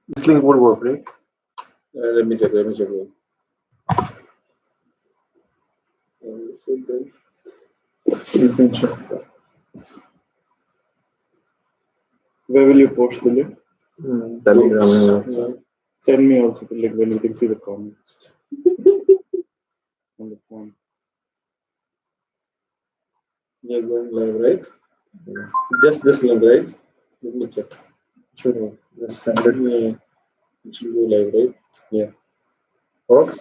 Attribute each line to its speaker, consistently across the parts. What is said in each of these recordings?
Speaker 1: This link would work, right?
Speaker 2: Let me check. Let me check.
Speaker 1: You can check.
Speaker 3: Where will you post the link?
Speaker 1: Telegram.
Speaker 2: Yeah.
Speaker 3: Send me also the link when you can see the comments on the phone.
Speaker 2: You're going live, right? Just this link, right? Let me check.
Speaker 1: Sure. Just send it.
Speaker 2: Yeah. It should go live, right? Yeah.
Speaker 1: Works?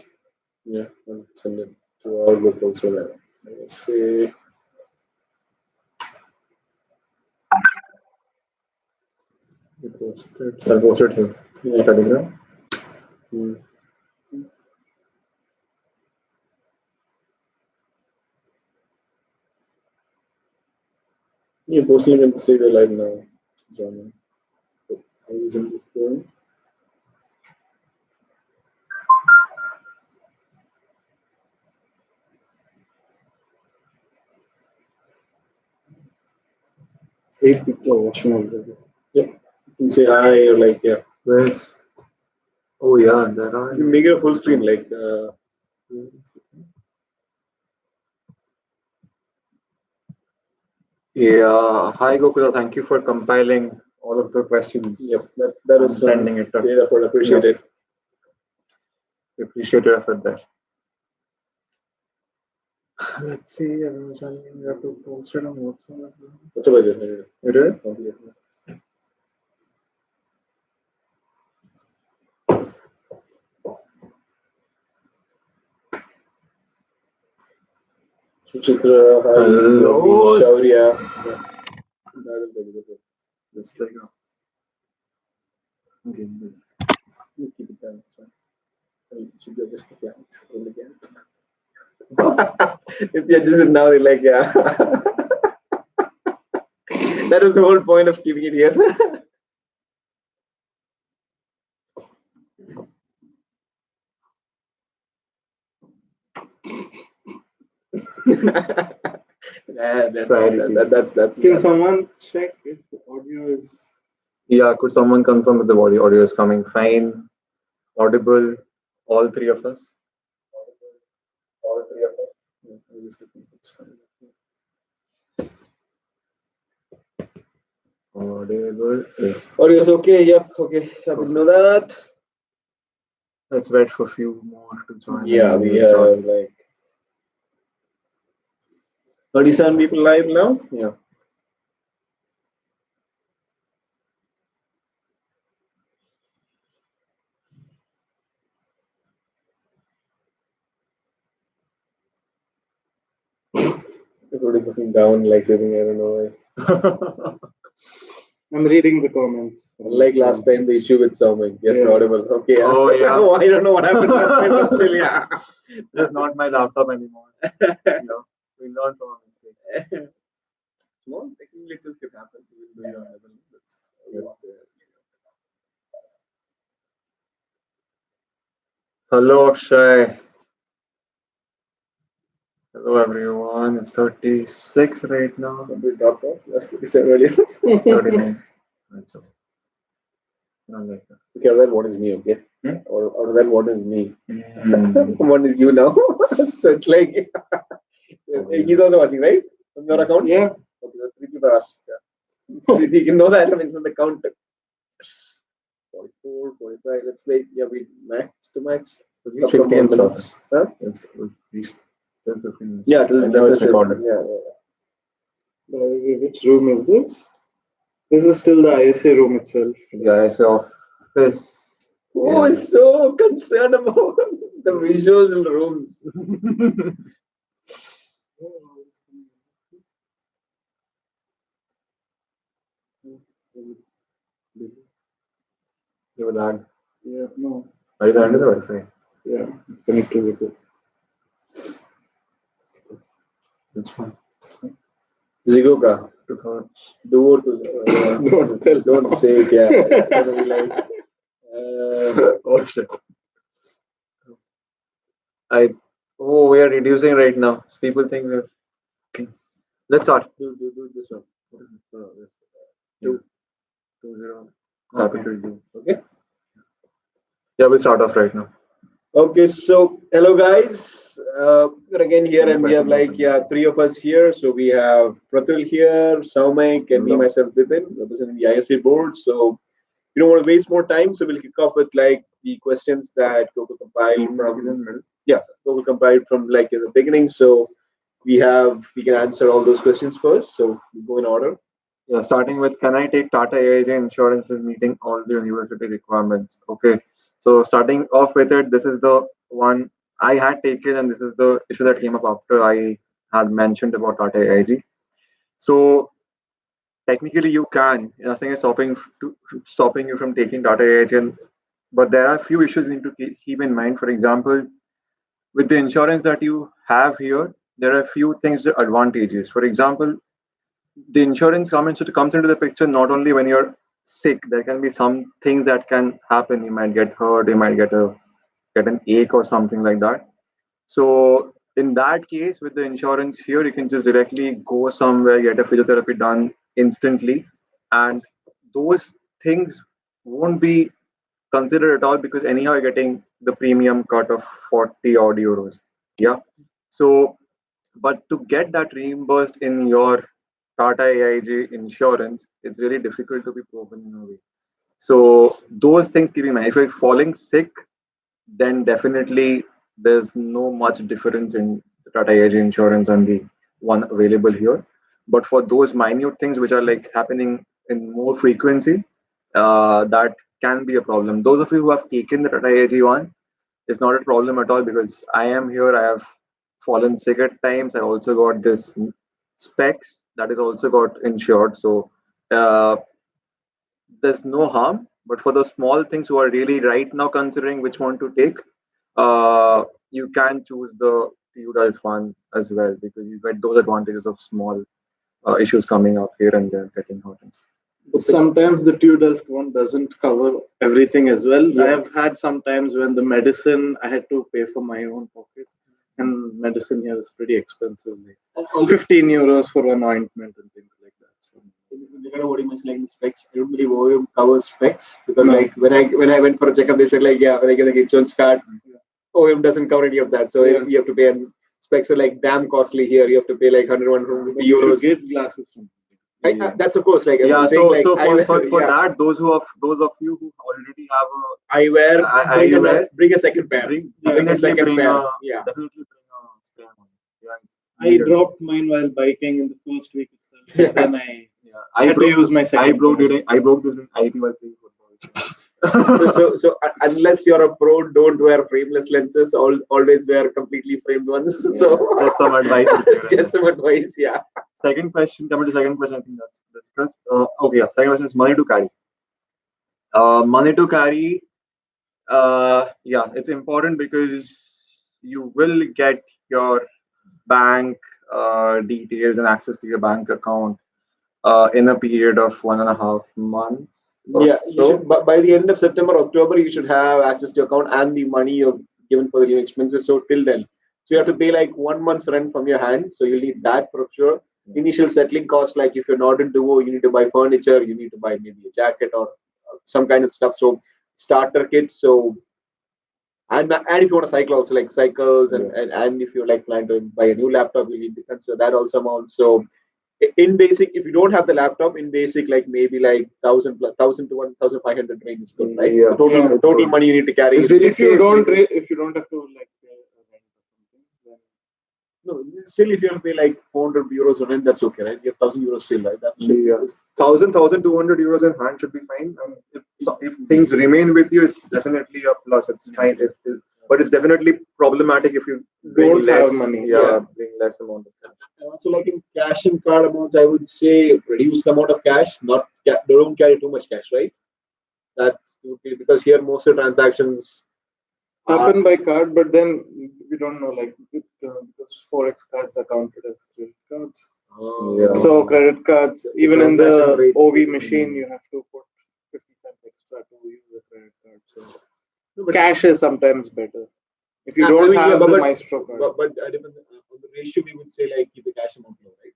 Speaker 2: Yeah. I'll send it to our group also live. Let's see.
Speaker 1: I'll post it here.
Speaker 2: Yeah.
Speaker 1: Telegram.
Speaker 2: Hmm. You're posting it and say the live now, John. How is it going?
Speaker 3: Eight people are watching already.
Speaker 2: Yeah. You can say hi or like, yeah.
Speaker 1: Where's? Oh yeah, there are.
Speaker 2: You make it a full screen, like,
Speaker 1: Yeah. Hi Gokula, thank you for compiling all of the questions.
Speaker 2: yep. That
Speaker 1: I'm
Speaker 2: is
Speaker 1: sending it.
Speaker 2: great effort. Appreciate it.
Speaker 1: We appreciate your effort there. Let's see. You have to post it on WhatsApp.
Speaker 2: What's about it?
Speaker 1: You did it?
Speaker 2: Suchitra, hi.
Speaker 1: Hello.
Speaker 2: Shaurya. Yeah. That is very good.
Speaker 1: Just like okay.
Speaker 2: You keep it down. It's fine. You should be just yeah, scroll again. If you adjust it now, they're like, yeah. That was the whole point of keeping it here. Yeah, that's.
Speaker 3: Can someone check if the audio is
Speaker 1: Yeah, could someone confirm if the audio is coming fine, audible, all three of us? All three of us. Audible is.
Speaker 2: Audio is okay. Yep. Okay. I would know that.
Speaker 1: Let's wait for a few more to join.
Speaker 2: Yeah, we have like 37 people live now. Yeah. Everybody looking down, like sitting, I don't know.
Speaker 3: I'm reading the comments.
Speaker 2: Like last time, the issue with Soumik. Yes,
Speaker 3: Yeah.
Speaker 2: audible. Okay.
Speaker 1: Oh, yeah.
Speaker 2: Oh, I don't know what happened last time, but still, yeah.
Speaker 1: That's not my laptop anymore. No, we learned from our mistakes.
Speaker 2: Small technical glitches can happen. Even though you're audible. That's
Speaker 1: Hello, Akshay. Hello, everyone. It's 36 right now.
Speaker 2: we dropped off. That's what we said earlier.
Speaker 1: 39. That's okay. Not like that.
Speaker 2: Okay, out of that, what is me? Okay.
Speaker 1: Hmm?
Speaker 2: Or out of that, what is me?
Speaker 1: Mm.
Speaker 2: One is you now. So it's like he's also watching, right? From your account?
Speaker 3: Yeah.
Speaker 2: Okay, that's 3 people are us. Yeah. So you can know that, I mean, from the count. 44, 45. Let's wait. Yeah, we max to max.
Speaker 1: We should
Speaker 2: more
Speaker 1: start.
Speaker 2: minutes. Huh?
Speaker 1: It's at least 10, 15 minutes.
Speaker 2: Yeah, till
Speaker 1: And now it's recorded.
Speaker 2: Yeah.
Speaker 3: Which room is this? This is still the ISA room itself.
Speaker 1: Yeah, so this.
Speaker 2: Who is so concerned about the visuals in the rooms?
Speaker 1: You will add.
Speaker 3: Yeah, no.
Speaker 1: Are you under the Wi-Fi?
Speaker 3: Yeah, connect to the group.
Speaker 1: Which one?
Speaker 2: Zigo ka.
Speaker 1: 2000.
Speaker 2: Do to don't say it. Yeah, it's gonna be like.
Speaker 1: Oh shit. We are reducing right now. So people think we're. Okay. Let's start.
Speaker 2: Do this one.
Speaker 1: What is this?
Speaker 2: Two.
Speaker 1: 20.
Speaker 3: Okay.
Speaker 1: Capital D.
Speaker 2: Okay.
Speaker 1: Yeah, we'll start off right now.
Speaker 2: Okay, so hello guys. We're again here, and we have three of us here. So we have Pratul here, Saumek, and me
Speaker 1: Hello.
Speaker 2: myself, Vipin, representing the ISA board. So we don't want to waste more time, so we'll kick off with like the questions that Google compiled from like in the beginning. So we can answer all those questions first. So we go in order.
Speaker 1: Yeah, starting with, can I take Tata AIG insurance is meeting all the university requirements? Okay, so starting off with it, this is the one I had taken, and this is the issue that came up after I had mentioned about Tata AIG. So technically, you can. Nothing is stopping you from taking Tata AIG, but there are a few issues you need to keep in mind. For example, with the insurance that you have here, there are a few things advantages. For example, the insurance comes into the picture not only when you're sick. There can be some things that can happen. You might get hurt. You might get an ache or something like that. So in that case, with the insurance here, you can just directly go somewhere, get a physiotherapy done instantly, and those things won't be considered at all because anyhow you're getting the premium cut of 40 odd euros. Yeah. So, but to get that reimbursed in your Tata AIG insurance, it's really difficult to be proven in a way. So those things keep in mind. If you're falling sick, then definitely there's no much difference in the Tata AIG insurance and the one available here. But for those minute things which are like happening in more frequency, that can be a problem. Those of you who have taken the Tata AIG one, it's not a problem at all because I am here. I have fallen sick at times. I also got this specs that is also got insured. So uh, there's no harm. But for the small things who are really right now considering which one to take, you can choose the feudal fund as well because you get those advantages of small issues coming up here and there getting hurt.
Speaker 3: But sometimes the Delft one doesn't cover everything as well. I have had sometimes when the medicine I had to pay for my own pocket, and medicine here is pretty expensive, like 15 euros for an ointment and things like that. So,
Speaker 2: Regarding what you mentioned, like the specs, I don't believe OEM covers specs because like when I went for a checkup, they said like when I get the insurance card, OEM doesn't cover any of that. So you have to pay, and specs are like damn costly here. You have to pay like 101 euros.
Speaker 3: You get glasses from
Speaker 2: That's of course like
Speaker 1: for that, those of you who already have a
Speaker 2: eyewear, bring a second pair.
Speaker 1: Bring a second pair. Definitely bring a spare one. Yeah,
Speaker 3: I dropped mine while biking in the first week itself. Then I had to use my second.
Speaker 1: I broke this in IP while playing
Speaker 2: so
Speaker 1: football.
Speaker 2: unless you're a pro, don't wear frameless lenses. Always wear completely framed ones. So
Speaker 1: just some advice.
Speaker 2: Just some advice. Yeah.
Speaker 1: Coming to second question, I think that's discussed. Second question is money to carry. Money to carry. It's important because you will get your bank details and access to your bank account in a period of 1.5 months.
Speaker 2: But by the end of September, October, you should have access to your account and the money you've given for the new expenses. So till then, so you have to pay like 1 month's rent from your hand. So you'll need that for sure. Initial settling cost, like if you're not in Duo, you need to buy furniture, you need to buy maybe a jacket or some kind of stuff. So starter kits. So and if you want to cycle also like cycles and if you like plan to buy a new laptop, you need to consider that also amount. So in basic, if you don't have the laptop, in basic like maybe like 1,000 to 1,500 range is good, right?
Speaker 1: Yeah.
Speaker 2: The total money you need to carry.
Speaker 3: If you don't have to like pay rent or something, then
Speaker 2: no, still if you have to pay like 400 euros on rent, that's okay, right? You have 1,000 euros still, right? That should
Speaker 1: 1,200 euros in hand should be fine. If things remain with you, it's definitely a plus. It's fine. But it's definitely problematic if you
Speaker 3: don't have money.
Speaker 1: Bring less amount of cash.
Speaker 2: And also, like in cash and card amounts, I would say reduce the amount of cash. Don't carry too much cash, right? That's because here most of the transactions
Speaker 3: happen by card, but then we don't know like because Forex cards are counted as credit cards. So credit cards, even in the OV machine, you have to put 50 cents extra to use the credit card. So cash is sometimes better if you don't have the Maestro card.
Speaker 2: But on the ratio, we would say like keep the cash amount low, right?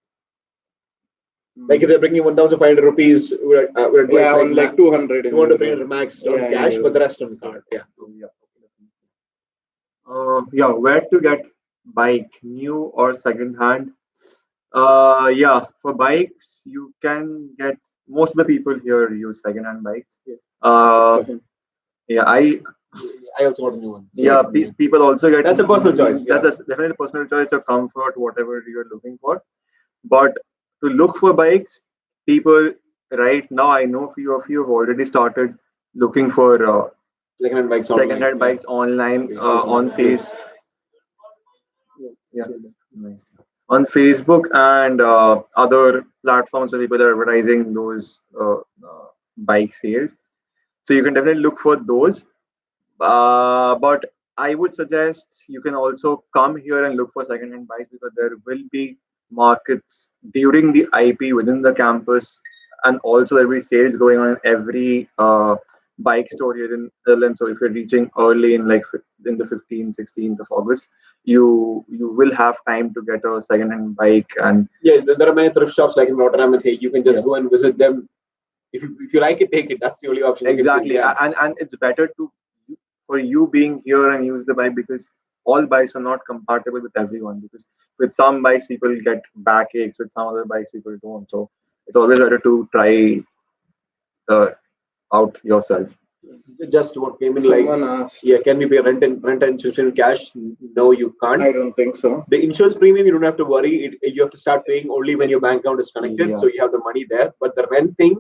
Speaker 2: Like if they're bringing 1,500 rupees, we're advise
Speaker 3: Yeah, on like 200.
Speaker 2: 200, 300 max on
Speaker 3: Yeah,
Speaker 2: cash,
Speaker 3: yeah.
Speaker 2: but the rest on card. Yeah.
Speaker 1: Yeah, where to get bike, new or second hand? Yeah, for bikes, you can get most of the people here use second hand bikes. Uh, yeah,
Speaker 2: I also want a new one.
Speaker 1: yeah, people also get.
Speaker 2: That's a personal choice.
Speaker 1: That's definitely a personal choice of comfort, whatever you're looking for. But to look for bikes, people right now, I know few of you have already started looking for
Speaker 2: Second-hand bikes
Speaker 1: second-hand
Speaker 2: online.
Speaker 1: bikes online on Face. Yeah, nice. On Facebook and other platforms where people are advertising those bike sales. So you can definitely look for those. But I would suggest you can also come here and look for second-hand bikes because there will be markets during the IP within the campus, and also there will be sales going on in every bike store here in Netherlands. So if you're reaching early in like in the 15th, 16th of August, you will have time to get a second-hand bike. And
Speaker 2: yeah, there are many thrift shops like in Rotterdam and Hague. You can just go and visit them. If you like it, take it. That's the only option.
Speaker 1: Exactly, and it's better to for you being here and use the bike because all bikes are not compatible with everyone. Because with some bikes people get backaches, with some other bikes people don't. So it's always better to try out yourself.
Speaker 2: Just what came in
Speaker 3: Someone
Speaker 2: like,
Speaker 3: asked.
Speaker 2: yeah, can we pay rent and insurance in cash? No, you can't.
Speaker 3: I don't think so.
Speaker 2: The insurance premium, you don't have to worry. You have to start paying only when your bank account is connected,
Speaker 1: Yeah.
Speaker 2: so you have the money there. But the rent thing,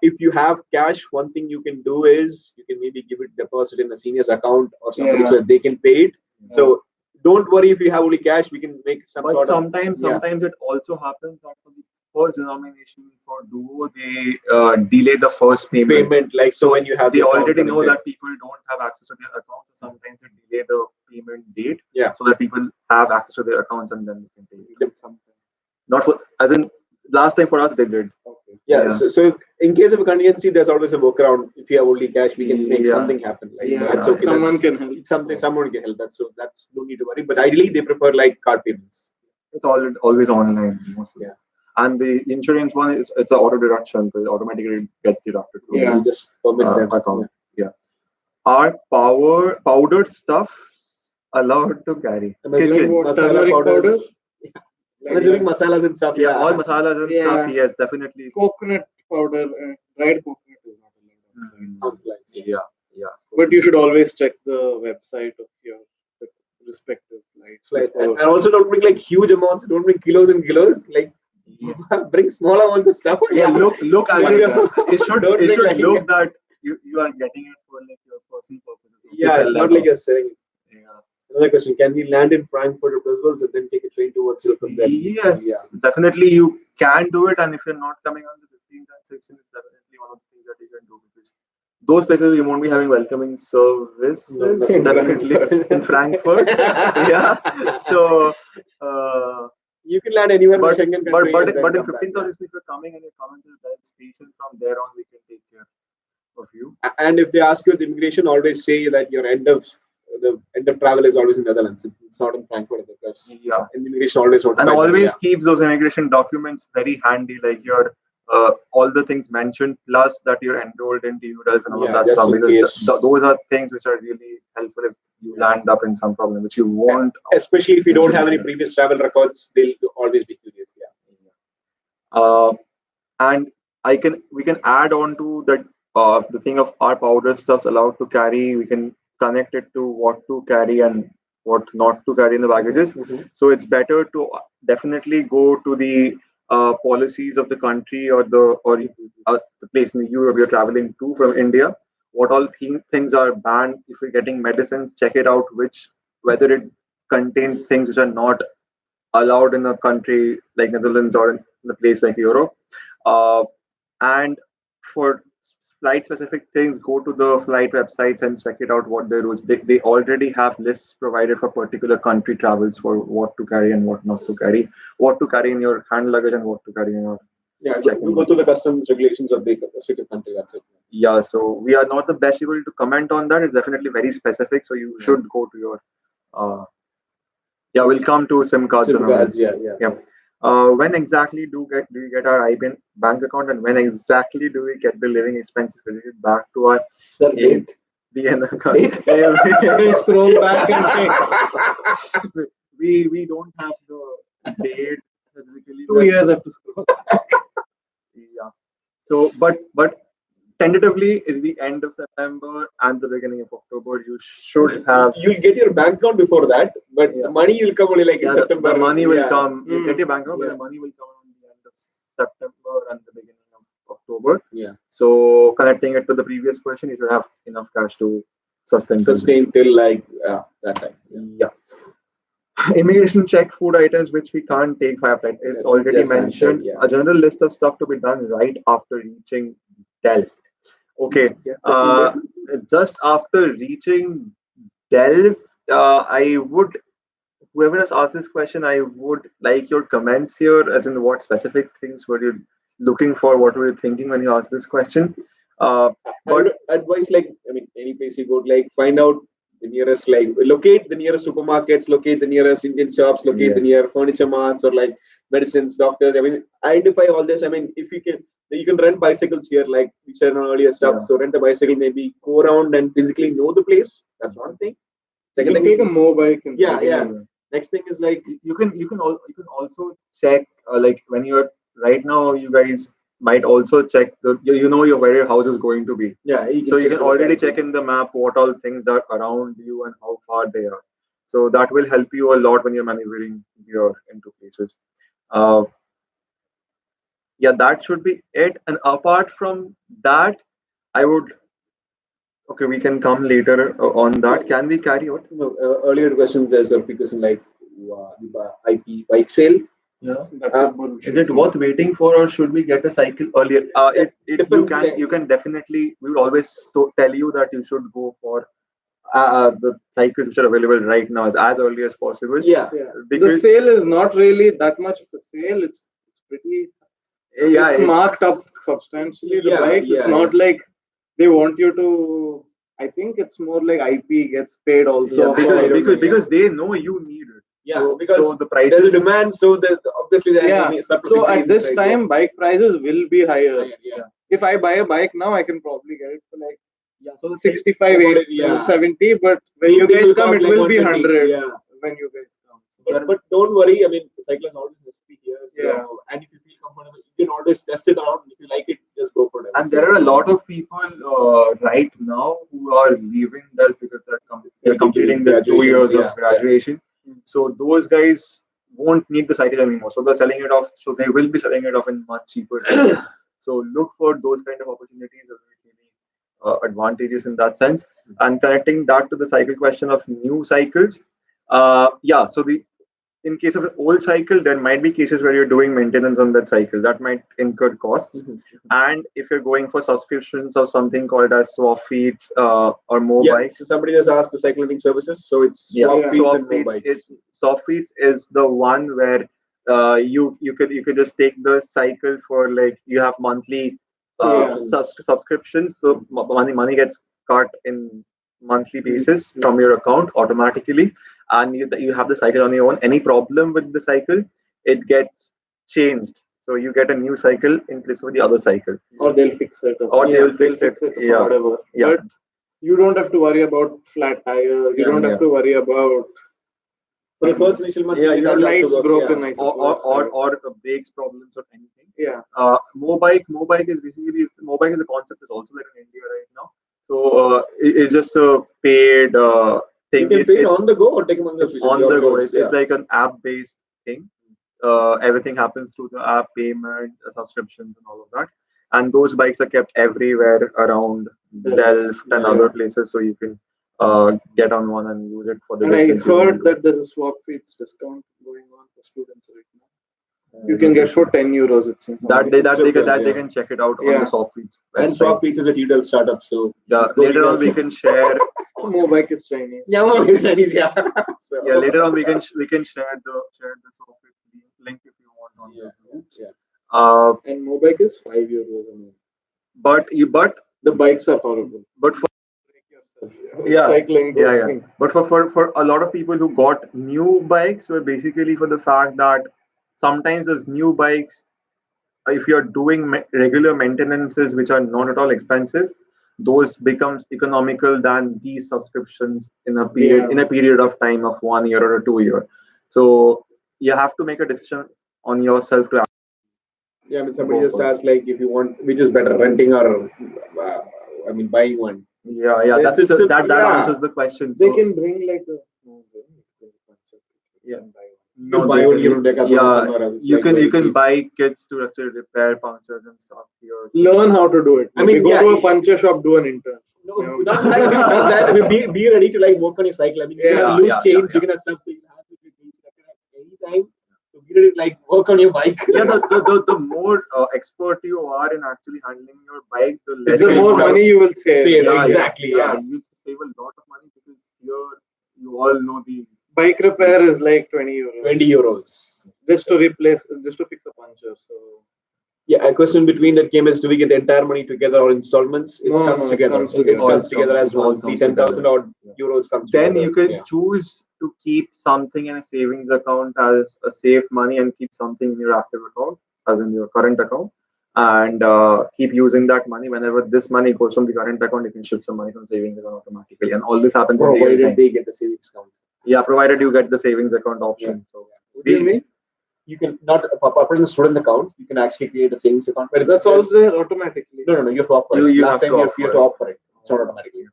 Speaker 2: if you have cash, one thing you can do is you can maybe give it deposit in a senior's account or somebody
Speaker 3: Yeah.
Speaker 2: so that they can pay it. So don't worry if you have only cash. We can make some
Speaker 1: But
Speaker 2: sort
Speaker 1: sometimes it also happens that for the first denomination for Duo they delay the first
Speaker 2: of
Speaker 1: payment.
Speaker 2: payment. Like so, when you have
Speaker 1: They
Speaker 2: the account
Speaker 1: already know
Speaker 2: connected.
Speaker 1: that people don't have access to their account, so sometimes they delay the payment date.
Speaker 2: Yeah.
Speaker 1: So that people have access to their accounts and then they can pay it.
Speaker 2: Something.
Speaker 1: Not for as in last time for us they did.
Speaker 3: Okay.
Speaker 2: Yeah.
Speaker 1: Yeah.
Speaker 2: So in case of a contingency, there's always a workaround. If you have only cash, we can make
Speaker 1: Yeah.
Speaker 2: something happen. Like
Speaker 3: Yeah,
Speaker 2: that's okay.
Speaker 3: someone
Speaker 2: That's
Speaker 3: can help.
Speaker 2: someone can help. That's no need to worry. But ideally, they prefer like card payments.
Speaker 1: It's always online mostly.
Speaker 2: Yeah.
Speaker 1: And the insurance one is it's an auto deduction, so it automatically gets deducted from
Speaker 3: Yeah.
Speaker 2: You just permit them.
Speaker 1: account. Yeah. Are powdered stuff allowed to carry?
Speaker 2: I'm assuming
Speaker 1: Kitchen.
Speaker 3: What,
Speaker 2: masala
Speaker 3: turmeric
Speaker 2: powders.
Speaker 3: powder?
Speaker 2: I'm assuming masalas and stuff.
Speaker 1: Yeah, all masalas and stuff.
Speaker 3: Yeah.
Speaker 1: Yes, definitely.
Speaker 3: Coconut powder, dried coconut is not allowed.
Speaker 1: Yeah, yeah.
Speaker 3: But you should always check the website of your respective flights.
Speaker 2: Like,
Speaker 3: before.
Speaker 2: and also don't bring like huge amounts. Don't bring kilos and kilos. Like bring small amounts of stuff.
Speaker 1: Yeah, look as
Speaker 2: Yeah.
Speaker 1: if it should
Speaker 2: Don't
Speaker 1: it
Speaker 2: bring
Speaker 1: should
Speaker 2: like-
Speaker 1: look that you are getting it for like your personal purposes. not to
Speaker 2: Yeah,
Speaker 1: sell
Speaker 2: it's
Speaker 1: that
Speaker 2: not like
Speaker 1: off.
Speaker 2: you're selling.
Speaker 1: Yeah.
Speaker 2: Another question: can we land in Frankfurt or Brussels and then take a train towards Europe from there?
Speaker 1: Yes,
Speaker 2: Yeah.
Speaker 1: definitely you can do it, and if you're not coming on the 15th and 16th, it's definitely one of the things that you can do because those places you won't be having welcoming services.
Speaker 2: No,
Speaker 1: Definitely in Frankfurt. Yeah. So.
Speaker 2: You can land anywhere in
Speaker 1: But
Speaker 2: Schengen
Speaker 1: but
Speaker 2: country.
Speaker 1: but,
Speaker 2: and then
Speaker 1: but in
Speaker 2: come back,
Speaker 1: 15th or 16th, if you're coming and you're coming to the station from there on, we can take care of you.
Speaker 2: And if they ask you at immigration, always say that your end of travel is always in Netherlands. It's not in Frankfurt because
Speaker 1: Yeah.
Speaker 2: immigration always
Speaker 1: And
Speaker 2: notifies them,
Speaker 1: always keeps those immigration documents very handy, like your all the things mentioned, plus that you're enrolled in TUDELF and all of
Speaker 2: Yeah,
Speaker 1: that
Speaker 2: just
Speaker 1: stuff.
Speaker 2: in
Speaker 1: Because
Speaker 2: case.
Speaker 1: those are things which are really helpful if you land up in some problem, which you won't.
Speaker 2: especially if you don't have any
Speaker 1: Essentially.
Speaker 2: previous travel records, they'll always be curious. Yeah.
Speaker 1: And we can add on to that the thing of our powder stuff's allowed to carry. We can connect it to what to carry and what not to carry in the baggages. So it's better to definitely go to the policies of the country or the place in Europe you're traveling to from India. What all things are banned? If you're getting medicines, check it out. Whether it contains things which are not allowed in a country like Netherlands or in a place like Europe. And for flight specific things, go to the flight websites and check it out what their rules. They already have lists provided for particular country travels for what to carry and what not to carry, what to carry in your hand luggage and what to carry in your
Speaker 2: We go through the customs regulations of the specific country. That's it.
Speaker 1: Yeah, so we are not the best people to comment on that. It's definitely very specific, so you should go to your we'll come to SIM cards.
Speaker 2: SIM cards, yeah.
Speaker 1: When exactly do you get our IBAN bank account, and when exactly do we get the living expenses credited back to our
Speaker 2: Sir, date.
Speaker 1: BN account?
Speaker 3: We scroll back and check.
Speaker 1: We don't have the date specifically.
Speaker 3: 2 years have to scroll.
Speaker 1: Yeah. So, but tentatively is the end of September and the beginning of October. You should have.
Speaker 2: You'll get your bank account before that, but the money will come only like in
Speaker 1: Yeah,
Speaker 2: September.
Speaker 1: the money will
Speaker 2: Yeah.
Speaker 1: come. You get
Speaker 3: Mm.
Speaker 1: your bank account, but
Speaker 2: Yeah.
Speaker 1: the money will come on the end of September and the beginning of October.
Speaker 2: Yeah.
Speaker 1: So connecting it to the previous question, you should have enough cash to sustain.
Speaker 2: Sustain till like that time.
Speaker 1: Yeah. Immigration check food items which we can't take via flight. It's
Speaker 2: Yeah,
Speaker 1: already
Speaker 2: just answered,
Speaker 1: mentioned.
Speaker 2: yeah.
Speaker 1: A general list of stuff to be done right after reaching Delft. Okay. Just after reaching Delft, I would, whoever has asked this question, I would like your comments here, as in what specific things were you looking for, what were you thinking when you asked this question.
Speaker 2: I would advise, like, I mean, any place you go, like, find out the nearest, like, locate the nearest supermarkets, locate the nearest Indian shops, locate the
Speaker 1: Yes.
Speaker 2: near furniture marts or like medicines, doctors. I mean, identify all this. I mean, if you can rent bicycles here, like we said on earlier stuff.
Speaker 1: Yeah.
Speaker 2: So rent a bicycle, maybe go around and physically know the place. That's one thing.
Speaker 3: You
Speaker 2: Second
Speaker 3: can
Speaker 2: thing
Speaker 3: take a
Speaker 2: is,
Speaker 3: mobike and
Speaker 2: yeah. Next thing is like,
Speaker 1: You can also check, like when you're right now, you guys might also check you know your where your house is going to be.
Speaker 2: yeah,
Speaker 1: So you
Speaker 2: check
Speaker 1: can
Speaker 2: the
Speaker 1: already
Speaker 2: locality.
Speaker 1: check in the map what all things are around you and how far they are. So that will help you a lot when you're maneuvering your into places. Uh, yeah, that should be it. And apart from that, I would. Okay, we can come later on that. Can we carry on?
Speaker 2: Earlier questions, there's a question like the IP bike sale.
Speaker 1: Yeah.
Speaker 3: That's a bullshit.
Speaker 1: Is it worth waiting for, or should we get a cycle earlier? You
Speaker 2: Depends,
Speaker 1: can
Speaker 2: like-
Speaker 1: you can definitely. We would always tell you that you should go for the cycles which are available right now as early as possible.
Speaker 2: Yeah.
Speaker 3: Yeah. The
Speaker 1: Because
Speaker 3: sale is not really that much of a sale. It's pretty.
Speaker 1: yeah,
Speaker 3: It's marked up substantially. The
Speaker 2: Yeah,
Speaker 3: bikes. It's
Speaker 2: yeah,
Speaker 3: not like they want you to. I think it's more like IP gets paid also.
Speaker 1: Yeah,
Speaker 2: I
Speaker 3: for-
Speaker 2: don't know,
Speaker 1: because they know you need it.
Speaker 2: Yeah,
Speaker 1: So,
Speaker 2: because
Speaker 1: so the prices.
Speaker 2: there's a demand, so that obviously there's
Speaker 3: Yeah.
Speaker 2: only surplus
Speaker 3: So at
Speaker 2: increases,
Speaker 3: this
Speaker 2: right?
Speaker 3: time, bike prices will be higher.
Speaker 2: Yeah.
Speaker 3: If I buy a bike now, I can probably get it for like
Speaker 1: Yeah, so the
Speaker 3: 65, 80,
Speaker 2: Yeah.
Speaker 3: 70. But when you
Speaker 2: It
Speaker 3: guys
Speaker 2: will
Speaker 3: come,
Speaker 2: cost
Speaker 3: it
Speaker 2: like
Speaker 3: will be
Speaker 2: 120,
Speaker 3: 100
Speaker 2: yeah.
Speaker 3: when you guys come.
Speaker 2: But don't worry. I mean, the cycle is always necessary here. So,
Speaker 3: Yeah.
Speaker 2: and if you feel comfortable, you can always test it out. If you like it, just go for it.
Speaker 1: And there are a lot of people right now who are leaving Delft because they're completing the 2 years
Speaker 2: Yeah,
Speaker 1: of graduation. So those guys won't need the cycle anymore. So they're selling it off. So they will be selling it off in much cheaper rates. So look for those kind of opportunities that are really advantageous in that sense. And connecting that to the cycle question of new cycles, yeah. So in case of an old cycle, there might be cases where you're doing maintenance on that cycle. That might incur costs. And if you're going for subscriptions of something called as swap feeds or
Speaker 2: Yeah.
Speaker 1: mobile,
Speaker 2: So somebody just asked the cycling services. So it's swap feeds
Speaker 1: swap
Speaker 2: and
Speaker 1: feeds.
Speaker 2: mobiles.
Speaker 1: It's swap feeds is the one where you could just take the cycle for like you have monthly
Speaker 3: Yeah.
Speaker 1: subscriptions. So money gets cut in monthly basis from your account automatically, and you have the cycle on your own. Any problem with the cycle, it gets changed. So you get a new cycle in place of the other cycle.
Speaker 3: Or they'll fix it.
Speaker 1: Or they'll fix it.
Speaker 3: or
Speaker 1: Yeah.
Speaker 3: whatever.
Speaker 1: Yeah.
Speaker 3: But you don't have to worry about flat tires. You don't have to worry about
Speaker 2: For the first initial months,
Speaker 1: Yeah,
Speaker 2: maybe
Speaker 1: your
Speaker 2: that will
Speaker 3: lights
Speaker 2: also work,
Speaker 3: broken.
Speaker 2: yeah.
Speaker 3: I
Speaker 1: or
Speaker 3: suppose.
Speaker 1: brakes problems or anything.
Speaker 3: Yeah.
Speaker 1: Mobike is basically Mobike is a concept is also there in India right now. So it's just a paid
Speaker 2: You
Speaker 1: thing.
Speaker 2: can pay it
Speaker 1: It's
Speaker 2: on the go or take them on the
Speaker 1: on the go.
Speaker 2: choice,
Speaker 1: It's like an app based thing. Everything happens through the app, payment, subscriptions, and all of that. And those bikes are kept everywhere around Delft and
Speaker 2: Yeah.
Speaker 1: other places, so you can get on one and use it for the
Speaker 3: And I
Speaker 1: distance. you want
Speaker 3: heard
Speaker 1: to.
Speaker 3: that there's a swap feeds discount going on for students right now. You can get for 10 euros, it seems.
Speaker 1: They can check it out on
Speaker 3: Yeah.
Speaker 1: the Soft Feeds
Speaker 2: And
Speaker 1: website.
Speaker 2: swap features at Udel startup. So
Speaker 1: Yeah,
Speaker 2: go
Speaker 1: later on
Speaker 2: Udel.
Speaker 1: we can share.
Speaker 3: Mobike is Chinese.
Speaker 2: Yeah, well, it's Chinese, yeah. So,
Speaker 1: Yeah, later on we can share the Soft Feeds link if you want on
Speaker 2: Yeah,
Speaker 1: the groups.
Speaker 2: yeah.
Speaker 3: And Mobike is 5 euros a month.
Speaker 1: But
Speaker 3: The bikes are horrible.
Speaker 1: but for
Speaker 3: Yeah. Cycling. those
Speaker 1: yeah.
Speaker 3: things.
Speaker 1: But for a lot of people who got new bikes were basically for the fact that sometimes those new bikes, if you're doing regular maintenances which are not at all expensive, those becomes economical than these subscriptions in a period of time of 1 year or a 2 year. So you have to make a decision on yourself to
Speaker 2: Yeah, I mean, somebody
Speaker 1: go
Speaker 2: just
Speaker 1: for it.
Speaker 2: asked like if you want, which is better, renting or, buying one.
Speaker 1: Yeah,
Speaker 3: It's-
Speaker 1: that's
Speaker 3: it's a-
Speaker 1: that
Speaker 3: yeah.
Speaker 1: answers the question.
Speaker 3: They
Speaker 1: So,
Speaker 3: can bring like a
Speaker 1: Yeah.
Speaker 2: You can buy only from Decathlon or somewhere else. It's
Speaker 1: you
Speaker 2: like
Speaker 1: can
Speaker 2: very
Speaker 1: you can
Speaker 2: cheap.
Speaker 1: buy kits to actually repair punctures and stuff here.
Speaker 3: learn how to do it.
Speaker 2: I mean,
Speaker 3: If you go
Speaker 2: yeah,
Speaker 3: to a puncture shop, do an intern.
Speaker 2: No, not that. I mean, be ready to like work on your cycle. I mean, you can have loose chains, you can have stuff, so you have to be anytime. So be ready to like work on your bike.
Speaker 1: Yeah, the more expert you are in actually handling your bike, the less
Speaker 3: The more money you will save.
Speaker 2: Save.
Speaker 1: Yeah,
Speaker 2: Exactly, yeah.
Speaker 1: You save a lot of money because here you all know the
Speaker 3: Bike repair is like 20 euros.
Speaker 2: 20 euros.
Speaker 3: Just to fix a puncture. So
Speaker 2: Yeah, a question between that came is, do we get the entire money together or installments? It
Speaker 3: No,
Speaker 2: comes
Speaker 3: no, it
Speaker 2: together.
Speaker 3: comes
Speaker 2: It
Speaker 3: together.
Speaker 2: comes together as
Speaker 1: It all
Speaker 2: one. The
Speaker 1: comes
Speaker 2: 10,000
Speaker 1: together.
Speaker 2: odd euros comes
Speaker 1: then
Speaker 2: together.
Speaker 1: you can
Speaker 2: Yeah.
Speaker 1: choose to keep something in a savings account as a safe money and keep something in your active account as in your current account and keep using that money. Whenever this money goes from the current account, you can shift some money from savings account automatically, and all this happens in real
Speaker 2: Provided
Speaker 1: time.
Speaker 2: they get the savings account.
Speaker 1: Yeah, provided you get the savings account option. So
Speaker 3: what do you mean?
Speaker 2: You can not apart from the student account, you can actually create a savings account. But
Speaker 3: That's also there automatically.
Speaker 2: No, you have to opt for it.
Speaker 1: You
Speaker 2: Last
Speaker 1: have
Speaker 2: time
Speaker 1: to
Speaker 2: you
Speaker 1: opt
Speaker 2: have
Speaker 1: for
Speaker 2: to
Speaker 1: it.
Speaker 2: opt for it. It's not automatically.
Speaker 3: You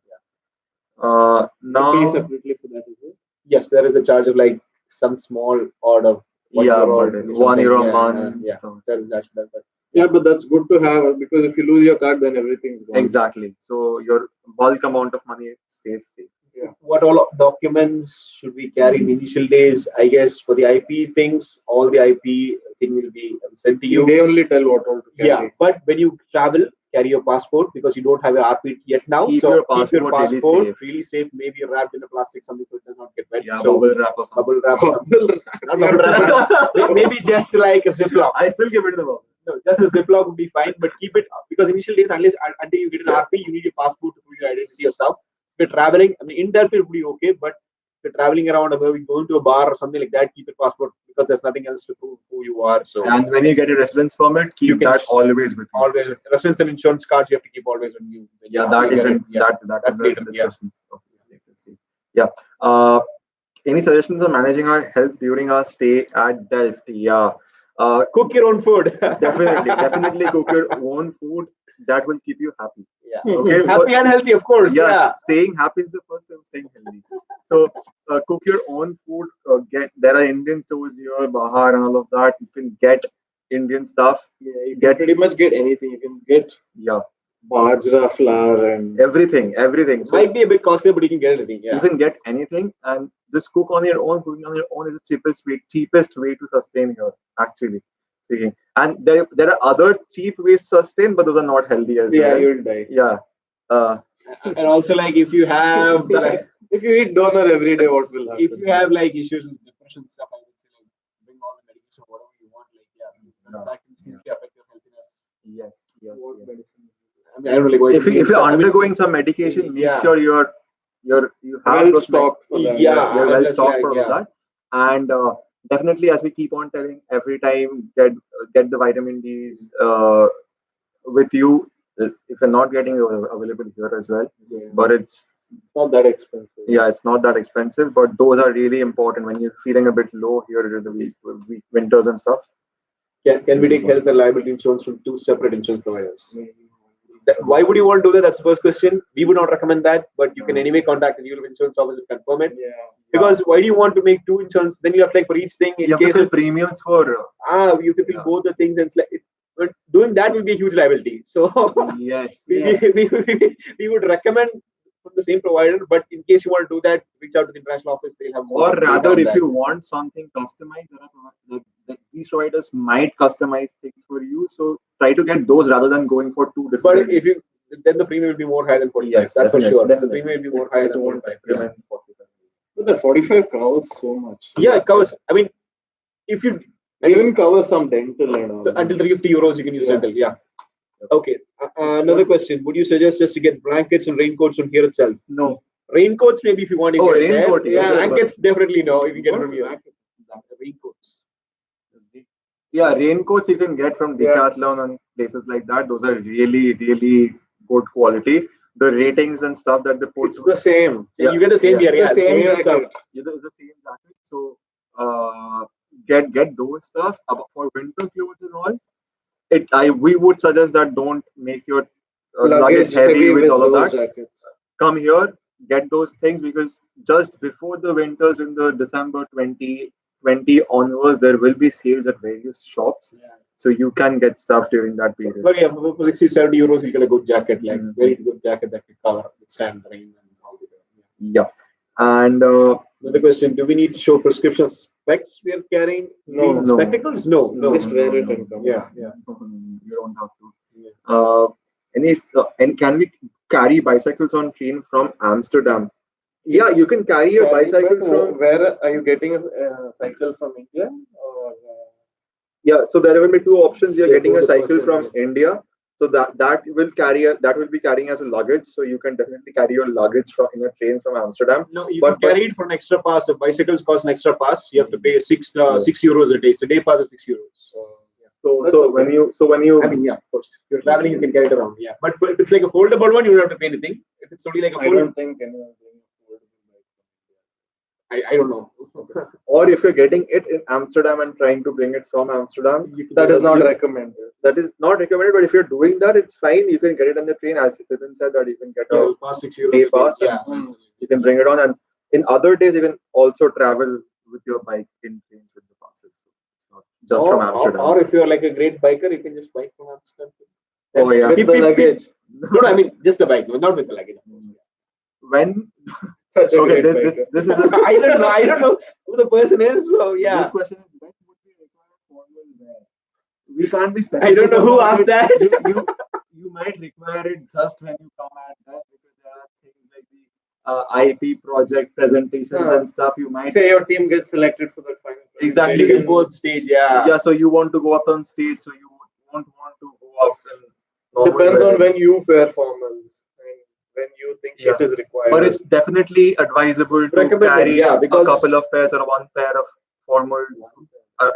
Speaker 1: now,
Speaker 3: pay separately for that, is it?
Speaker 2: Yes, there is a charge of like some small odd of
Speaker 1: yeah,
Speaker 2: €1 or
Speaker 1: but
Speaker 2: something.
Speaker 1: 1 euro a
Speaker 2: Yeah,
Speaker 1: month.
Speaker 2: Yeah, there is that.
Speaker 3: Yeah, but that's good to have because if you lose your card, then everything's gone.
Speaker 1: Exactly. So your bulk amount of money stays safe.
Speaker 2: What all documents should we carry in the initial days? I guess for the IP things, all the IP thing will be sent to you.
Speaker 3: They only tell what all to carry.
Speaker 2: Yeah, but when you travel, carry your passport because you don't have your RP yet now.
Speaker 1: Keep
Speaker 2: so
Speaker 1: your
Speaker 2: keep your
Speaker 1: passport really
Speaker 2: passport
Speaker 1: safe.
Speaker 2: really safe. Maybe wrapped in a plastic something so it does not get wet.
Speaker 1: Yeah,
Speaker 2: so
Speaker 1: bubble wrap or something.
Speaker 2: bubble wrap. Not bubble wrap. but maybe just like a ziploc.
Speaker 1: I still give it to the bubble.
Speaker 2: No, just a ziploc would be fine, but keep it because initial days, until you get an RP, you need your passport to prove your identity or stuff. If you're traveling, I mean, in that it would be okay, but if you're traveling around or maybe going to a bar or something like that, keep your passport because there's nothing else to prove who you are. So
Speaker 1: And when you get a residence permit,
Speaker 2: You
Speaker 1: keep
Speaker 2: can
Speaker 1: that always with you.
Speaker 2: always residence and insurance cards you have to keep always on you. when
Speaker 1: Yeah,
Speaker 2: you
Speaker 1: that
Speaker 2: get
Speaker 1: even
Speaker 2: it. Yeah.
Speaker 1: that
Speaker 2: That's
Speaker 1: is the
Speaker 2: later, yeah.
Speaker 1: discussions. of later stage. Yeah. Any suggestions on managing our health during our stay at Delft? Yeah.
Speaker 2: Cook your own food.
Speaker 1: Definitely cook your own food. That will keep you happy.
Speaker 2: Yeah.
Speaker 1: Okay.
Speaker 2: Happy and healthy, of course. Yeah.
Speaker 1: Staying happy is the first step of staying healthy. So cook your own food. There are Indian stores here, Bahar and all of that. You can get Indian stuff.
Speaker 3: Yeah, you can pretty much get anything. You can get
Speaker 1: Yeah,
Speaker 3: bajra flour and
Speaker 1: everything. So
Speaker 2: Might be a bit costly, but you can get anything. Yeah.
Speaker 1: you can get anything and just cook on your own. Cooking on your own is the cheapest way to sustain here, actually speaking. And there are other cheap ways to sustain, but those are not healthy as
Speaker 3: yeah,
Speaker 1: well.
Speaker 3: you'll die.
Speaker 1: Yeah.
Speaker 2: And also, like, if you have
Speaker 3: If you eat donor every day, what will happen?
Speaker 2: if you have like issues with depression and stuff, I would say like bring all the medication, whatever you want. Like, because that can seriously affect your healthiness.
Speaker 1: Yes.
Speaker 3: What medicine?
Speaker 2: I mean, I don't really go
Speaker 1: If
Speaker 2: into
Speaker 1: you're
Speaker 2: stuff. I mean,
Speaker 1: undergoing some medication, make
Speaker 2: Yeah.
Speaker 1: sure you have
Speaker 3: Well
Speaker 1: those
Speaker 3: stocked for that.
Speaker 2: Yeah.
Speaker 1: you're well
Speaker 2: unless,
Speaker 1: stocked
Speaker 2: like,
Speaker 1: for all
Speaker 2: yeah.
Speaker 1: that. And definitely, as we keep on telling every time, get the vitamin D's with you. If you're not getting it available here as well,
Speaker 3: Yeah.
Speaker 1: but it's
Speaker 3: not that expensive.
Speaker 1: it's not that expensive. But those are really important when you're feeling a bit low here in the week winters and stuff.
Speaker 2: Can we take health and liability insurance from two separate insurance providers?
Speaker 3: Mm-hmm.
Speaker 2: Why would you want to do that? That's the first question. We would not recommend that, but you can anyway contact the Union Insurance Office and confirm it.
Speaker 3: Yeah.
Speaker 2: Because why do you want to make two insurance? Then you have like for each thing in
Speaker 1: You have to
Speaker 2: case
Speaker 1: pay
Speaker 2: of
Speaker 1: premiums for
Speaker 2: you have to fill both the things and it's like but doing that will be a huge liability. So
Speaker 1: yes.
Speaker 2: we would recommend from the same provider, but in case you want to do that, reach out to the international office. They'll have more
Speaker 1: Or
Speaker 2: data
Speaker 1: rather,
Speaker 2: on
Speaker 1: if
Speaker 2: that.
Speaker 1: you want something customized, these providers might customize things for you. So try to get those rather than going for two different.
Speaker 2: But if you then the premium will be more higher than 45.
Speaker 1: Yes,
Speaker 2: that's for
Speaker 1: definitely,
Speaker 2: sure.
Speaker 1: definitely.
Speaker 2: The premium will be more higher than 45. Yeah.
Speaker 3: But that 45 covers so much.
Speaker 2: Yeah, it covers. I mean, if you
Speaker 3: Even covers some dental and all.
Speaker 2: until 350 euros, you can use
Speaker 3: Yeah.
Speaker 2: dental. Yeah. Okay. Another question. Would you suggest just to get blankets and raincoats from here itself?
Speaker 1: No.
Speaker 2: Raincoats, maybe if you want to
Speaker 1: Oh,
Speaker 2: get it there.
Speaker 1: raincoat,
Speaker 2: Yeah,
Speaker 1: okay,
Speaker 2: blankets definitely no. You can get it from here.
Speaker 3: What?
Speaker 2: Raincoats.
Speaker 1: Yeah, raincoats you can get from Decathlon and places like that. Those are really, really good quality. The ratings and stuff that they put.
Speaker 3: It's the same.
Speaker 2: Yeah, you get the same gear,
Speaker 3: the same
Speaker 2: stuff.
Speaker 3: jacket.
Speaker 1: It's the same jacket. So get those stuff. For winter clothes and all, we would suggest that don't make your luggage heavy with all of
Speaker 3: those
Speaker 1: that.
Speaker 3: jackets.
Speaker 1: Come here, get those things, because just before the winters in the December 2020 onwards, there will be sales at various shops. So you can get stuff during that period.
Speaker 2: But yeah, for 60, 70 euros, you get a good jacket, like
Speaker 1: Mhm.
Speaker 2: very good jacket that can cover, withstand rain and all the
Speaker 1: Yeah. And
Speaker 2: Another question: do we need to show prescription specs we are carrying?
Speaker 3: No.
Speaker 2: Spectacles? No.
Speaker 3: Just wear it and come.
Speaker 2: Yeah.
Speaker 1: You don't have to. And can we carry bicycles on train from Amsterdam? Yeah, you can carry your bicycles from.
Speaker 3: Where are you getting a cycle from India or?
Speaker 1: Yeah, so there will be two options. You're
Speaker 2: So
Speaker 1: getting
Speaker 2: go
Speaker 1: a
Speaker 2: the
Speaker 1: cycle
Speaker 2: person,
Speaker 1: from India, so that will be carrying as a luggage. So you can definitely carry your luggage from in a train from Amsterdam.
Speaker 2: No, you
Speaker 1: But-
Speaker 2: can carry it for an extra pass. If bicycles cost an extra pass, you have to pay 6 euros a day. It's a day pass of 6 euros.
Speaker 1: So when you
Speaker 2: I mean, yeah, of course. If you're traveling, you can carry it around. Yeah, but if it's like a foldable one, you don't have to pay anything. If it's only like a
Speaker 3: I
Speaker 2: fold,
Speaker 3: don't think anyone doing affordable bike.
Speaker 2: I don't know.
Speaker 1: or if you're getting it in Amsterdam and trying to bring it from Amsterdam,
Speaker 3: That is not
Speaker 1: you-
Speaker 3: recommended.
Speaker 1: that is not recommended. But if you're doing that, it's fine. You can get it on the train, as Vipin said, that you can get
Speaker 2: Yeah,
Speaker 1: a
Speaker 2: pass 6 euros.
Speaker 1: day
Speaker 2: a day.
Speaker 1: pass.
Speaker 2: Yeah.
Speaker 1: And you can bring it on, and in other days you can also travel with your bike in trains with the passes. Not just from Amsterdam.
Speaker 2: Or if you're like a great biker, you can just bike from Amsterdam.
Speaker 1: Oh, yeah.
Speaker 3: With the luggage.
Speaker 2: No, I mean just the bike, not with the luggage. Of course.
Speaker 1: When
Speaker 3: Such a
Speaker 1: okay,
Speaker 3: great
Speaker 1: this
Speaker 3: biker.
Speaker 1: this is a
Speaker 2: I don't know who the person is. So yeah,
Speaker 1: This question is, when would we require formal wear? We can't be specific.
Speaker 2: I don't know who
Speaker 1: about
Speaker 2: asked
Speaker 1: it.
Speaker 2: that.
Speaker 1: You might require it just when you come at that, because there are things like the IP project presentations
Speaker 3: Huh.
Speaker 1: and stuff. You might
Speaker 3: Say your team gets selected for that final.
Speaker 1: Exactly.
Speaker 2: you
Speaker 3: presentation.
Speaker 2: can both stage. Yeah.
Speaker 1: yeah. So you want to go up on stage, so you won't want to go up in normal
Speaker 3: Depends
Speaker 1: wear.
Speaker 3: on when you wear formals and when you think
Speaker 1: Yeah.
Speaker 3: it is required.
Speaker 1: But it's definitely advisable to
Speaker 2: Recommended,
Speaker 1: carry
Speaker 2: yeah,
Speaker 1: a
Speaker 2: because-
Speaker 1: couple of pairs or one pair of formals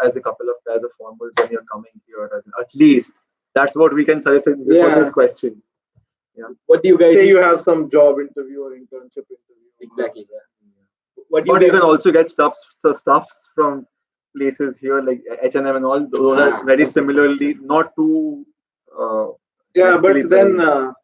Speaker 1: as a couple of pairs of formals when you're coming here. At least that's what we can suggest for
Speaker 3: Yeah.
Speaker 1: this question.
Speaker 2: What do you guys?
Speaker 3: say you have some job interview or internship interview.
Speaker 2: Exactly. Yeah. What do
Speaker 1: But you
Speaker 2: guys-
Speaker 1: can also get stuffs from places here like H&M and all. Those are very similarly not too.
Speaker 3: Yeah,
Speaker 1: Basically
Speaker 3: but then
Speaker 1: priced.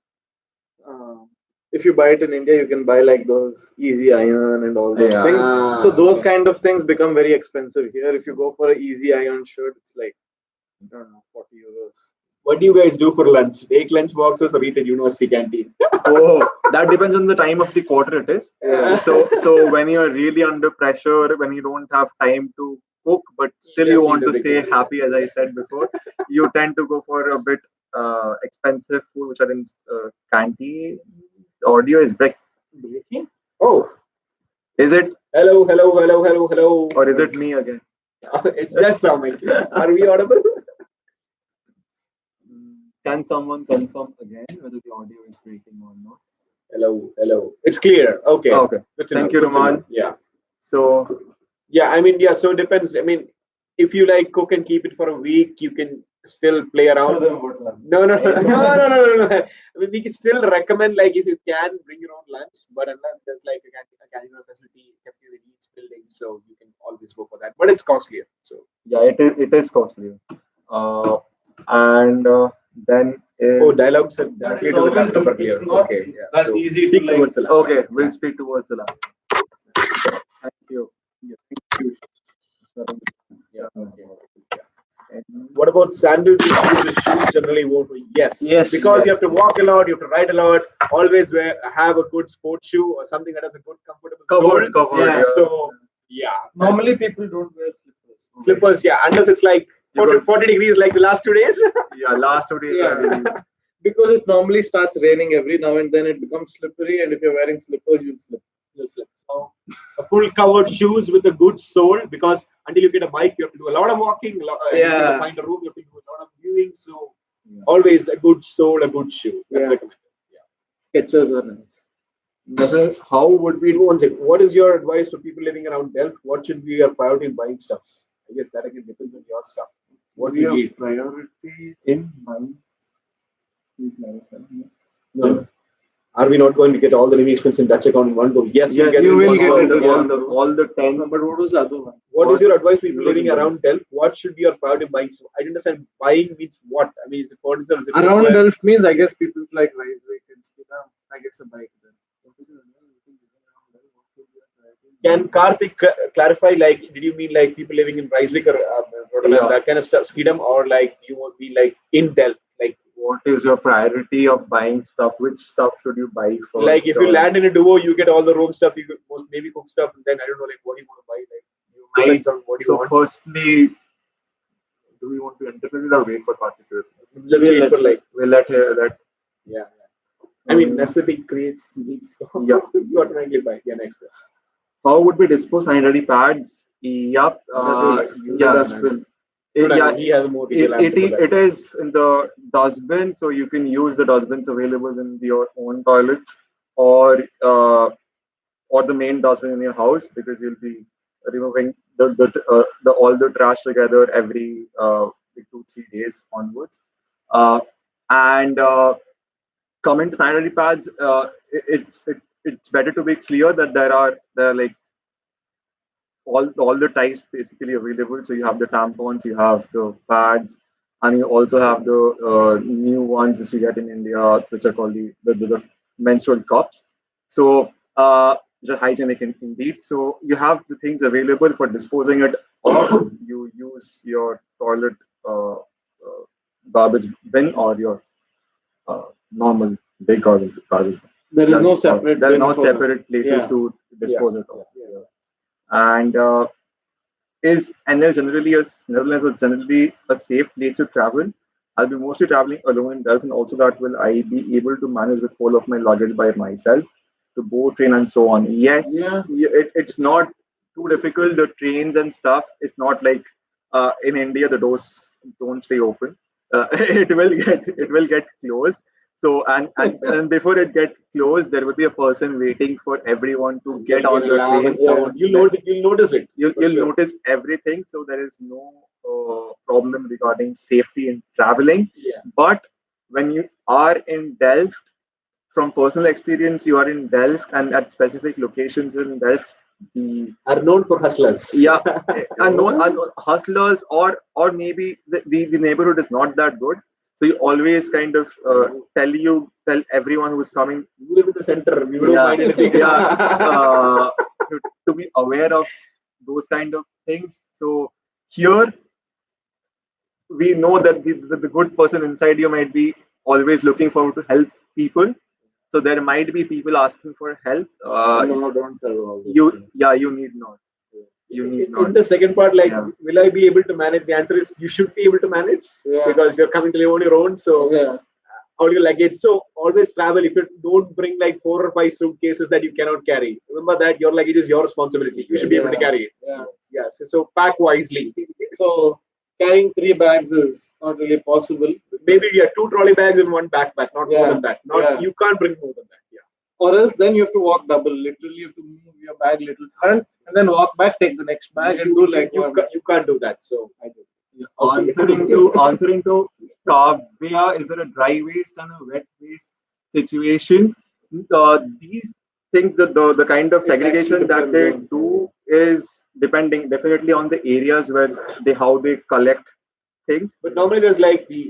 Speaker 3: if you buy it in India, you can buy like those Easy Iron and all those
Speaker 1: Yeah.
Speaker 3: things.
Speaker 2: Ah,
Speaker 3: So those
Speaker 2: okay.
Speaker 3: kind of things become very expensive here. If you go for an Easy Iron shirt, it's like I don't know, 40 euros.
Speaker 2: What do you guys do for lunch? Take lunch boxes or eat at university canteen?
Speaker 1: Oh, that depends on the time of the quarter it is.
Speaker 3: Yeah.
Speaker 1: So when you're really under pressure, when you don't have time to cook, but still you
Speaker 2: Just
Speaker 1: want
Speaker 2: eat
Speaker 1: to
Speaker 2: a big
Speaker 1: stay
Speaker 2: meal.
Speaker 1: happy, as I said before, you tend to go for a bit expensive food, which are in canteen. Audio is breaking.
Speaker 2: Oh,
Speaker 1: Is it,
Speaker 2: hello.
Speaker 1: or is it me again?
Speaker 2: It's just sounding. Are we audible?
Speaker 1: Can someone confirm again whether the audio is breaking or not?
Speaker 2: Hello. It's clear. Okay.
Speaker 1: Oh, okay.
Speaker 2: Good to
Speaker 1: Thank
Speaker 2: know,
Speaker 1: you,
Speaker 2: good to
Speaker 1: Roman.
Speaker 2: know. Yeah.
Speaker 1: So
Speaker 2: Yeah. I mean, yeah. So it depends. I mean, if you like cook and keep it for a week, you can still play around. No. I mean, we can still recommend, like, if you can bring your own lunch, but unless there's like a canteen facility in each building, so you can always go for that. But it's costlier. So
Speaker 1: yeah, it is costly. And then
Speaker 2: dialogue said
Speaker 3: But
Speaker 2: clear
Speaker 3: it's
Speaker 2: to the
Speaker 3: always
Speaker 2: laptop are
Speaker 3: it's
Speaker 2: clear.
Speaker 3: not
Speaker 2: Okay. Yeah.
Speaker 3: that
Speaker 2: So
Speaker 3: easy to
Speaker 2: speak
Speaker 3: like-
Speaker 2: towards the laptop.
Speaker 1: Okay, we'll speak towards the lab. Thank you. Yeah, thank you.
Speaker 2: Yeah. Okay. What about sandals? Shoes generally worn? Yes.
Speaker 3: Yes.
Speaker 2: Because you have to walk a lot, you have to ride a lot. Always have a good sports shoe or something that has a good comfortable
Speaker 1: Covered,
Speaker 2: sole.
Speaker 1: covered.
Speaker 3: Yeah.
Speaker 2: So yeah.
Speaker 3: Normally people don't wear slippers.
Speaker 2: Slippers, yeah, unless it's like 40 degrees like the last 2 days.
Speaker 1: Yeah, last 2 days.
Speaker 3: Yeah. Because it normally starts raining every now and then, it becomes slippery, and if you're wearing slippers, you'll slip.
Speaker 2: So a full covered shoes with a good sole, because until you get a bike, you have to do a lot of walking. You have
Speaker 3: Yeah.
Speaker 2: to find a room, you have to do a lot of viewing. So always a good sole, a good shoe. That's
Speaker 3: Yeah.
Speaker 2: recommended.
Speaker 3: Sketchers are nice.
Speaker 1: How would we
Speaker 2: One second. What is your advice to people living around Delft? What should be your priority in buying stuffs? I guess that again depends on your stuff. what
Speaker 3: we
Speaker 2: we
Speaker 3: have
Speaker 2: need.
Speaker 3: priority
Speaker 1: In mind.
Speaker 2: No. Are we not going to get all the living expense in Dutch account in one go? Yes,
Speaker 1: Yes,
Speaker 3: you will
Speaker 1: all,
Speaker 3: get
Speaker 1: all
Speaker 3: it,
Speaker 1: the,
Speaker 3: yeah.
Speaker 1: all the 10.
Speaker 3: But what was the other one?
Speaker 2: What is your advice for people
Speaker 1: Using
Speaker 2: living
Speaker 1: money.
Speaker 2: around Delft? What should be your priority buying? So I don't understand buying means what? I mean, is it furniture? Is it
Speaker 3: Around
Speaker 2: footwear?
Speaker 3: Delft means I guess people like Rise Vehicles. I guess a bike then.
Speaker 2: Can Karthik clarify? Like, did you mean like people living in Rijswijk or Rotterdam,
Speaker 1: Yeah.
Speaker 2: that kind of stuff, Skidam, or like you would be like in Delft? Like,
Speaker 1: What is your priority of buying stuff? Which stuff should you buy first?
Speaker 2: like if you
Speaker 1: or-
Speaker 2: land in a duo, you get all the room stuff. You could maybe cook stuff, and then I don't know, like what do you want to buy? Like, depends on what you
Speaker 1: So
Speaker 2: want.
Speaker 1: firstly, do we want to interpret it or wait for particular?
Speaker 2: Let's wait for like,
Speaker 1: We'll let that.
Speaker 2: yeah. I mean, necessity creates needs.
Speaker 1: Yeah.
Speaker 2: You automatically buy. Yeah, next question.
Speaker 1: How would we dispose sanitary pads? Yep. Yeah.
Speaker 3: Dustbin.
Speaker 1: Yeah.
Speaker 2: He has a more detailed answer for that.
Speaker 1: It is in the dustbin, so you can use the dustbins available in your own toilets or the main dustbin in your house, because you'll be removing the all the trash together every 2-3 days onwards. And coming to sanitary pads, it's better to be clear that there are like all the types basically available. So you have the tampons, you have the pads, and you also have the new ones that you get in India, which are called the menstrual cups. So which are hygienic indeed. So you have the things available for disposing it off. You use your toilet garbage bin or your normal big garbage.
Speaker 3: There is no
Speaker 1: That's all.
Speaker 3: separate.
Speaker 1: There are
Speaker 3: bin
Speaker 1: not
Speaker 3: for that.
Speaker 1: separate places
Speaker 3: Yeah.
Speaker 1: to dispose it of.
Speaker 2: Yeah.
Speaker 1: And is NL generally Netherlands is generally a safe place to travel? I'll be mostly traveling alone in Delft, and also that will I be able to manage with whole of my luggage by myself to boat, train, and so on. Yes,
Speaker 3: Yeah.
Speaker 1: it's not too difficult. The trains and stuff, it's not like in India the doors don't stay open. It will get closed. So and before it get closed, there will be a person waiting for everyone to get on the
Speaker 2: alarm
Speaker 1: train.
Speaker 2: and sound. You'll notice it.
Speaker 1: You'll
Speaker 2: For sure.
Speaker 1: notice everything. So there is no problem regarding safety in traveling.
Speaker 2: Yeah.
Speaker 1: But when you are in Delft, from personal experience, you are in Delft and at specific locations in Delft, the
Speaker 2: Are known for hustlers.
Speaker 1: yeah, unknown hustlers or maybe the neighborhood is not that good. So you always kind of tell everyone who's coming,
Speaker 2: You live in the center. We don't
Speaker 1: Yeah.
Speaker 2: mind anything.
Speaker 1: to be aware of those kind of things. So here we know that the good person inside you might be always looking forward to help people. So there might be people asking for help.
Speaker 3: No, don't tell all this.
Speaker 1: You need not. You need
Speaker 2: In
Speaker 1: not.
Speaker 2: the second part, like,
Speaker 1: Yeah.
Speaker 2: will I be able to manage? The answer is you should be able to manage
Speaker 3: Yeah.
Speaker 2: because you're coming to live on your own. So
Speaker 3: Yeah.
Speaker 2: all your luggage. So always travel. If you don't bring like 4 or 5 suitcases that you cannot carry, remember that your luggage is your responsibility. You should be able to carry it.
Speaker 3: Yeah.
Speaker 2: Yes. So pack wisely.
Speaker 3: So carrying 3 bags is not really possible.
Speaker 2: Maybe 2 trolley bags in one backpack, not more
Speaker 3: Yeah.
Speaker 2: than that. Not
Speaker 3: Yeah.
Speaker 2: You can't bring more than that. Yeah.
Speaker 3: Or else then you have to walk double. Literally, you have to move your bag little front and then walk back, take the next bag, and do like one.
Speaker 2: You can't do that. So I do.
Speaker 1: Answering to Kavya, is there a dry waste and a wet waste situation? These things, the kind of
Speaker 3: It actually
Speaker 1: segregation that they
Speaker 3: depends on-
Speaker 1: do is depending definitely on the areas where how they collect things.
Speaker 2: But normally there's like the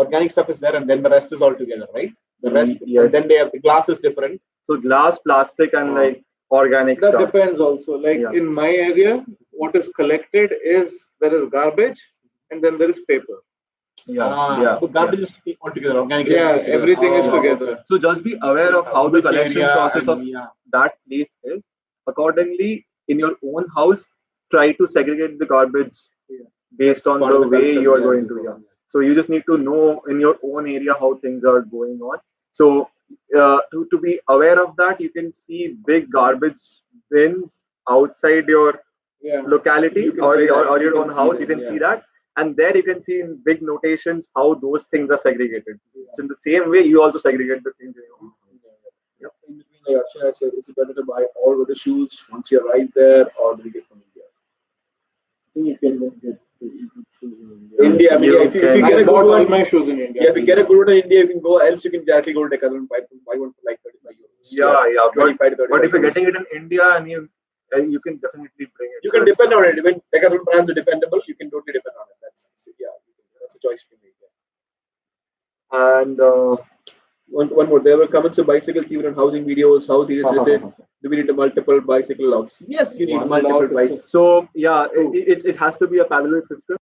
Speaker 2: organic stuff is there, and then the rest is all together, right? The rest,
Speaker 1: Yes.
Speaker 2: and then they have the glass is different.
Speaker 1: So glass, plastic, and like organic
Speaker 3: That
Speaker 1: stuff.
Speaker 3: depends also. Like
Speaker 1: Yeah.
Speaker 3: in my area, what is collected is there is garbage and then there is paper.
Speaker 2: So garbage is all together. Organic.
Speaker 3: Yeah,
Speaker 2: is together.
Speaker 3: everything is
Speaker 2: Oh,
Speaker 3: together.
Speaker 1: So just be aware of how the
Speaker 2: Which
Speaker 1: collection
Speaker 2: area
Speaker 1: process
Speaker 2: and,
Speaker 1: of
Speaker 2: yeah.
Speaker 1: that place is. Accordingly, in your own house, try to segregate the garbage based on
Speaker 2: part
Speaker 1: the
Speaker 2: of the
Speaker 1: way
Speaker 2: culture,
Speaker 1: you are
Speaker 2: yeah,
Speaker 1: going to. Yeah. So you just need to know in your own area how things are going on. So to be aware of that, you can see big garbage bins outside your
Speaker 3: Yeah.
Speaker 1: locality
Speaker 2: You can
Speaker 1: or
Speaker 2: see that.
Speaker 1: or
Speaker 2: You
Speaker 1: your
Speaker 2: can
Speaker 1: own
Speaker 2: see
Speaker 1: house.
Speaker 2: that,
Speaker 1: You can see
Speaker 2: yeah.
Speaker 1: that, and there you can see in big notations how those things are segregated. So in the same way, you also segregate the things in your own. Yep.
Speaker 2: In between, like Akshay said, is it better to buy all of the shoes once you arrive there, or do you get from India? I think you can get India, I mean, if you get
Speaker 3: I
Speaker 2: a
Speaker 3: bought
Speaker 2: good
Speaker 3: all
Speaker 2: one,
Speaker 3: my shoes in India.
Speaker 2: yeah, if you get a good one in India, you can go. Else, you can directly go to Decathlon and buy one for like 35 euros.
Speaker 1: Yeah.
Speaker 2: 25 to 35.
Speaker 1: But if you're
Speaker 2: euros.
Speaker 1: getting it in India and you can definitely bring it.
Speaker 2: You can depend on it. When Decathlon brands are dependable, you can totally depend on it. That's a choice you can make. Yeah. And one more. There were comments of bicycles even on housing videos. How serious is it? Do we need multiple bicycle locks? Yes, you need
Speaker 3: One
Speaker 2: multiple
Speaker 3: lock is
Speaker 2: bicycles.
Speaker 1: So yeah, it has to be a parallel system.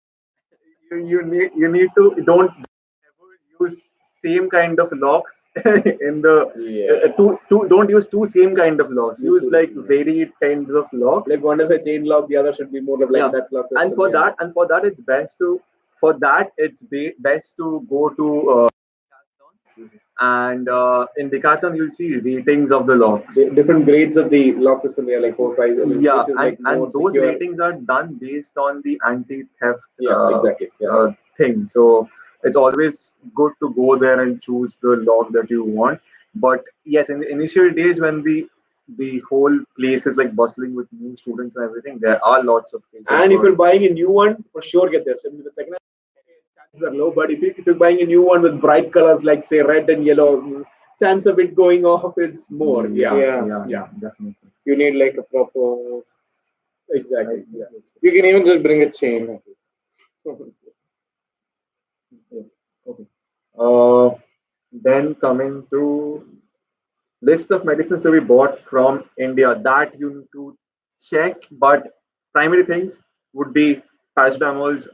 Speaker 1: You need to don't ever use same kind of locks in the don't use two same kind of locks. Use like varied kinds of locks.
Speaker 2: Like one is a chain lock, the other should be more of like that's lock system.
Speaker 1: And for that it's best to best to go to and in Decathlon you'll see ratings of the locks.
Speaker 2: Different grades of the lock system. They are like 4, 5.
Speaker 1: Yeah,
Speaker 2: which is like
Speaker 1: and those
Speaker 2: secure.
Speaker 1: ratings are done based on the anti-theft
Speaker 2: exactly.
Speaker 1: thing. So it's always good to go there and choose the lock that you want. But yes, in the initial days when the whole place is like bustling with new students and everything, there are lots of cases.
Speaker 2: And if you're buying a new one, for sure get this. I mean, the second chances are low, but if you're buying a new one with bright colors like say red and yellow, chance of it going off is more.
Speaker 1: Yeah, definitely.
Speaker 3: You need like a proper.
Speaker 2: Exactly. Yeah.
Speaker 3: You can even just bring a chain.
Speaker 1: Okay. Then coming to list of medicines to be bought from India that you need to check, but primary things would be paracetamols,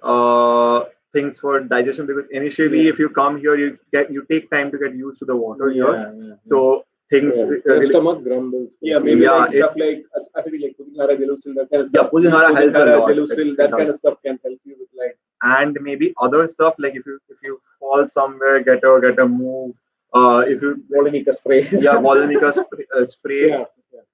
Speaker 1: things for digestion, because initially if you come here you take time to get used to the water here. So things
Speaker 3: Your stomach grumbles.
Speaker 2: Yeah, maybe like stuff like actually like Pudinhara, Gelusil, that kind of stuff.
Speaker 1: Pudinhara helps a lot.
Speaker 2: Gelusil, that kind of stuff can help you with like.
Speaker 1: And maybe other stuff like if you fall somewhere, get a move. If you
Speaker 2: Volonica spray.
Speaker 1: Volonica spray.
Speaker 2: Yeah.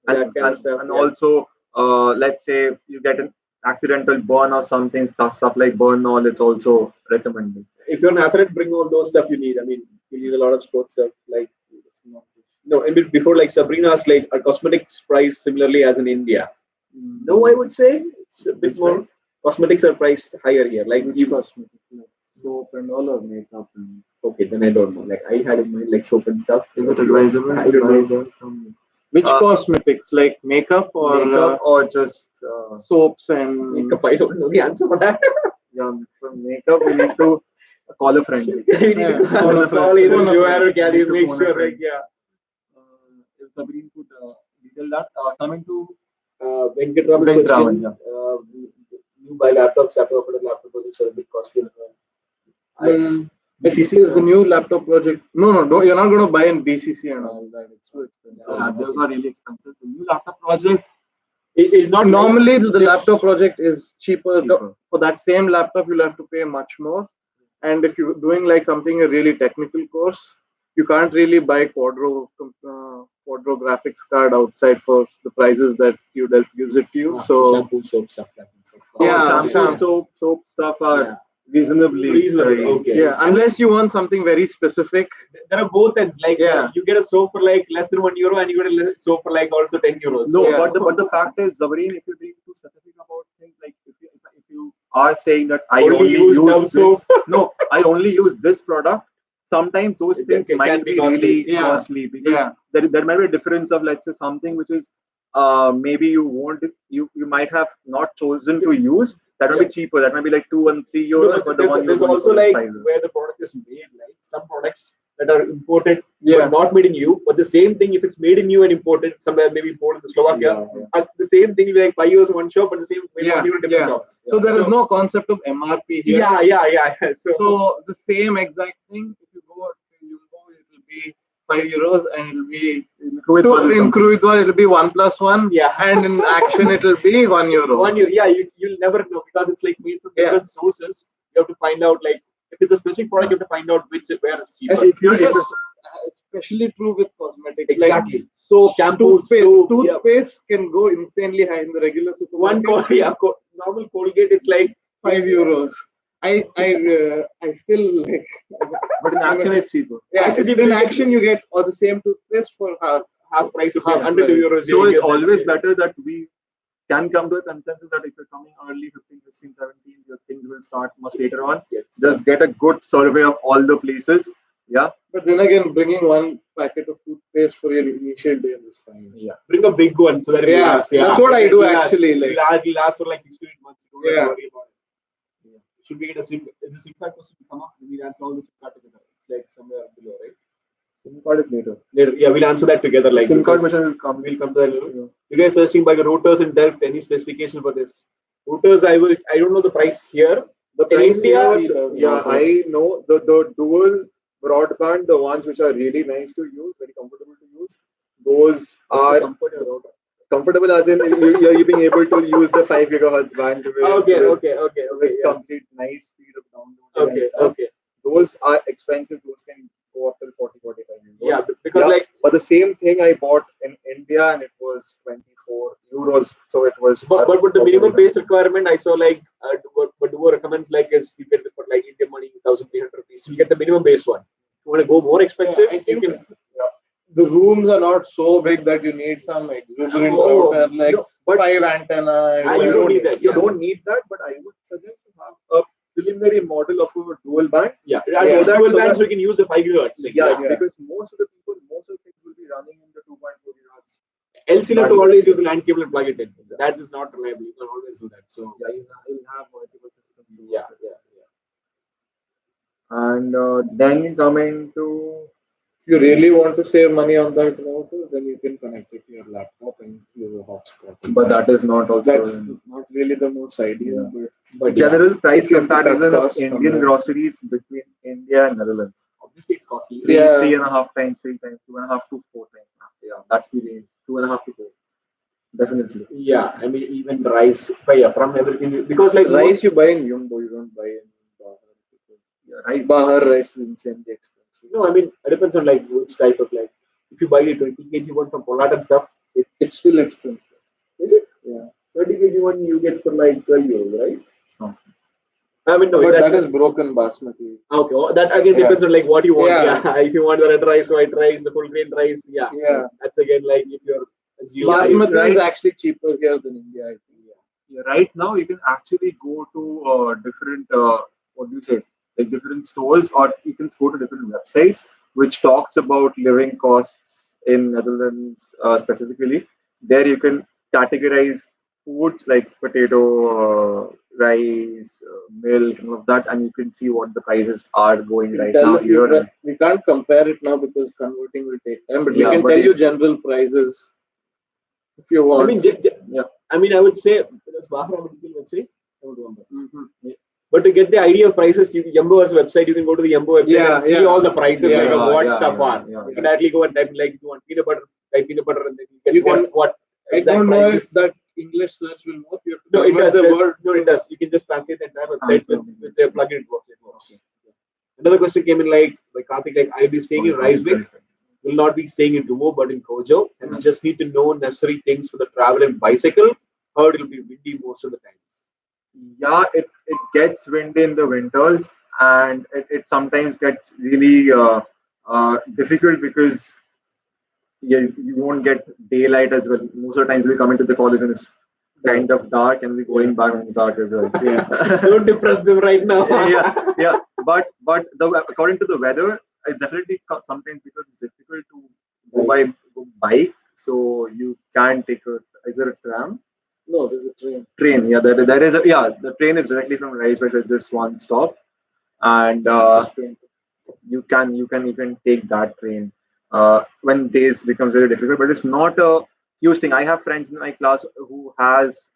Speaker 1: And also let's say you get an accidental burn or something, stuff like burn all, it's also recommended.
Speaker 2: If you're an athlete, bring all those stuff you need. I mean, you need a lot of sports stuff like. No, I mean, before like Sabrina's like a cosmetics price similarly as in India. No, I would say it's a bit more. Cosmetics are priced higher here. Like
Speaker 3: cosmetics, like soap and all or makeup.
Speaker 2: Okay, then I don't know. Like I had in mind like soap and stuff.
Speaker 1: Is it advisable?
Speaker 2: I don't know.
Speaker 3: Which cosmetics, like makeup
Speaker 1: or just
Speaker 3: soaps and
Speaker 2: makeup? I don't know the answer for that.
Speaker 1: Yeah, for makeup we need to call a friend.
Speaker 2: You need to call either Joanne or Gary. Make sure, like
Speaker 1: If Sabrina could detail that. Coming to
Speaker 2: Venkatraman's question. You buy laptops, laptop projects are a bit costly.
Speaker 3: BCC is the new laptop project. No, you're not going to buy in BCC and all that. It's too expensive.
Speaker 1: Those are really expensive. The new laptop project
Speaker 2: is not
Speaker 3: normally the laptop project is cheaper. For that same laptop, you'll have to pay much more. And if you're doing like something a really technical course, you can't really buy Quadro graphics card outside for the prices that Udel gives it to you. So
Speaker 2: shampoo, soap, stuff like
Speaker 1: that. Shampoo, soap stuff are reasonably.
Speaker 2: Okay.
Speaker 3: Yeah, unless you want something very specific.
Speaker 2: There are both ends. Like you get a soap for like less than €1, and you get a soap for like also €10.
Speaker 1: No, but the fact is, Zabreen, if you're being too specific about things, like if you are saying that I only use soap, no, I only use this product. Sometimes those things might be really costly because there might be a difference of, let's say, something which is maybe you might have not chosen to use. That might be cheaper. That might be like €2 and €3. But
Speaker 2: there's also like where the product is made. Like some products that are imported but not made in EU. But the same thing, if it's made in EU and imported somewhere, maybe imported in Slovakia, the same thing will be like 5 euros one shop, but the same made in different shop.
Speaker 3: So there is no concept of MRP here.
Speaker 2: Yeah.
Speaker 3: So the same exact thing. If you go to Jumbo, it will be €5 and it will be in Kruidwa it will be 1+1. And in Action it will be €1.
Speaker 2: €1. Yeah, you'll never know because it's like made from different sources. You have to find out like if it's a specific product, you have to find out where it's cheaper.
Speaker 3: This is especially true with cosmetics.
Speaker 2: Exactly.
Speaker 3: Like soap,
Speaker 2: shampoo,
Speaker 3: toothpaste can go insanely high in the regular supermarket.
Speaker 2: Normal Colgate, it's like
Speaker 3: €5. I still like.
Speaker 1: But in Action, it's cheaper.
Speaker 3: Yeah, in Action you get the same toothpaste for half price,
Speaker 2: €102.
Speaker 1: So it's always better that we can come to a consensus that if you're coming early 15, 16, 17, your things will start much later on.
Speaker 2: Yes.
Speaker 1: Just get a good survey of all the places. Yeah.
Speaker 3: But then again, bringing one packet of toothpaste for your initial days is fine.
Speaker 1: Yeah.
Speaker 2: Bring a big one so that it
Speaker 3: Yeah,
Speaker 2: lasts. Yeah,
Speaker 3: that's what I do
Speaker 2: It'll last.
Speaker 3: actually, like-
Speaker 2: It'll last for like 6 to 8 months. You don't have
Speaker 3: Yeah.
Speaker 2: to worry about it. Yeah. Should we get a SIM? Is a SIM card supposed to come up? We'll answer all the SIM card together. It's like somewhere below, right?
Speaker 1: SIM card is later.
Speaker 2: Later, yeah, we'll answer that together. Like
Speaker 1: SIM card
Speaker 2: because
Speaker 1: question will come.
Speaker 2: we'll come to that later. You guys searching by the routers in Delft? Any specification for this? Routers, I don't know the price here.
Speaker 1: The
Speaker 2: In
Speaker 1: price
Speaker 2: India,
Speaker 1: here, yeah, I know the dual broadband, the ones which are really nice to use, very comfortable to use. Those are comfortable as in you're being able to use the 5 gigahertz band with complete nice speed of download.
Speaker 2: Okay, okay.
Speaker 1: Those are expensive. Those can go up till 40, 45 euros.
Speaker 2: Yeah, because like,
Speaker 1: but the same thing I bought in India and it was 24 euros. So it was.
Speaker 2: but the minimum base requirement I saw like what Duo recommends like is you get for like Indian money 1,300 rupees. You get the minimum base one. You want to go more expensive?
Speaker 3: I think
Speaker 2: you can.
Speaker 3: the rooms are not so big that you need some exuberant
Speaker 2: Oh,
Speaker 3: router, like
Speaker 1: no, but
Speaker 3: 5 antenna.
Speaker 2: you don't need that.
Speaker 1: You
Speaker 2: Yeah.
Speaker 1: don't need that, but I would suggest to have a preliminary model of a dual band.
Speaker 2: Yeah,
Speaker 1: Yeah,
Speaker 2: and
Speaker 1: so
Speaker 2: dual
Speaker 1: that-
Speaker 2: bands we can use the 5 gigahertz. Like,
Speaker 1: Yes,
Speaker 3: Yeah.
Speaker 1: because most of the things will be running in the 2.4 gigahertz.
Speaker 2: else you'll have to always use the LAN cable and plug it in. That is not reliable. You can always do that. So
Speaker 1: Yeah, you'll have multiple systems.
Speaker 2: yeah.
Speaker 1: And then coming to
Speaker 3: If you really want to save money on that router, then you can connect it to your laptop and use a hotspot.
Speaker 1: but that is not also
Speaker 3: That's not really the most ideal.
Speaker 1: Yeah.
Speaker 3: But
Speaker 1: general price
Speaker 3: If you have to cut
Speaker 1: comparison of
Speaker 3: costs
Speaker 1: Indian
Speaker 3: somewhere.
Speaker 1: groceries between India and Netherlands.
Speaker 2: Obviously, it's costly.
Speaker 1: Three,
Speaker 3: Yeah.
Speaker 1: 3.5 times, 3 times, 2.5 to 4 times. Yeah, that's the range. 2.5 to 4. Definitely.
Speaker 2: Yeah, I mean even rice, from everything because like
Speaker 3: rice you buy in Jumbo, you don't buy in Bahar.
Speaker 1: Yeah, rice.
Speaker 3: Bahar rice is insanely expensive.
Speaker 2: No, I mean it depends on like which type of like if you buy a 20 kg one from Poland and stuff,
Speaker 3: It's still expensive.
Speaker 2: is it?
Speaker 3: Yeah.
Speaker 2: 30 kg one you get for like 12 euros, right?
Speaker 1: No.
Speaker 2: I mean no,
Speaker 3: But
Speaker 2: that's
Speaker 3: that is broken basmati.
Speaker 2: okay. That again
Speaker 3: Yeah.
Speaker 2: depends on like what you want.
Speaker 3: Yeah.
Speaker 2: Yeah. If you want the red rice, white rice, the full grain rice, yeah.
Speaker 3: Yeah.
Speaker 2: That's again like if you're assuming
Speaker 3: Basmati
Speaker 1: right.
Speaker 3: is actually cheaper here than India, I think.
Speaker 1: Yeah, right now, you can actually go to different, what do you say, like different stores, or you can go to different websites which talks about living costs in Netherlands specifically. There you can categorize foods like potato, rice, milk, and all of that, and you can see what the prices are going right
Speaker 3: Tell
Speaker 1: now
Speaker 3: if you
Speaker 1: here.
Speaker 3: can- we can't compare it now because converting will take time, but
Speaker 1: Yeah,
Speaker 3: we can
Speaker 1: but
Speaker 3: tell
Speaker 1: it-
Speaker 3: you general prices if you
Speaker 2: I
Speaker 3: want.
Speaker 2: mean,
Speaker 1: Yeah.
Speaker 2: I mean, I would say that's Bahra website. I don't remember.
Speaker 3: Mhm.
Speaker 2: But to get the idea of prices, Yumbo's website, you can go to the Yumbo website
Speaker 3: Yeah,
Speaker 2: and see
Speaker 3: yeah.
Speaker 2: all the prices,
Speaker 3: Yeah,
Speaker 2: like of what
Speaker 1: yeah,
Speaker 2: stuff
Speaker 1: yeah,
Speaker 2: are.
Speaker 1: yeah,
Speaker 2: You can directly go and type like if you want peanut butter, type peanut butter, and then you get
Speaker 3: You can-
Speaker 2: what
Speaker 3: I
Speaker 2: exact
Speaker 3: don't know
Speaker 2: prices.
Speaker 3: if that English search will work. You have to
Speaker 2: No, it
Speaker 3: convert
Speaker 2: does.
Speaker 3: the
Speaker 2: There's-
Speaker 3: word.
Speaker 2: No, it does. You can just translate the entire website with their plugin. It works. It works.
Speaker 1: Okay.
Speaker 2: Another question came in like Karthik, like I'll be staying in Ricewick, will not be staying in Dumo, but in Kojo, and just need to know necessary things for the travel and bicycle. Heard it'll be windy most of the time.
Speaker 1: Yeah, it gets windy in the winters, and it sometimes gets really difficult because you won't get daylight as well. Most of the times we come into the college and it's kind of dark, and we're going back when it's dark as well.
Speaker 3: Yeah.
Speaker 2: Don't depress them right now.
Speaker 1: yeah. But according to the weather, it's definitely sometimes because it's difficult to go bike, so you can take is there a tram?
Speaker 3: No, there's a train.
Speaker 1: Train, yeah, there is the train is directly from Ricewick. It's just one stop, and
Speaker 3: Just train.
Speaker 1: you can even take that train when days becomes very difficult. But it's not a huge thing. I have friends in my class who has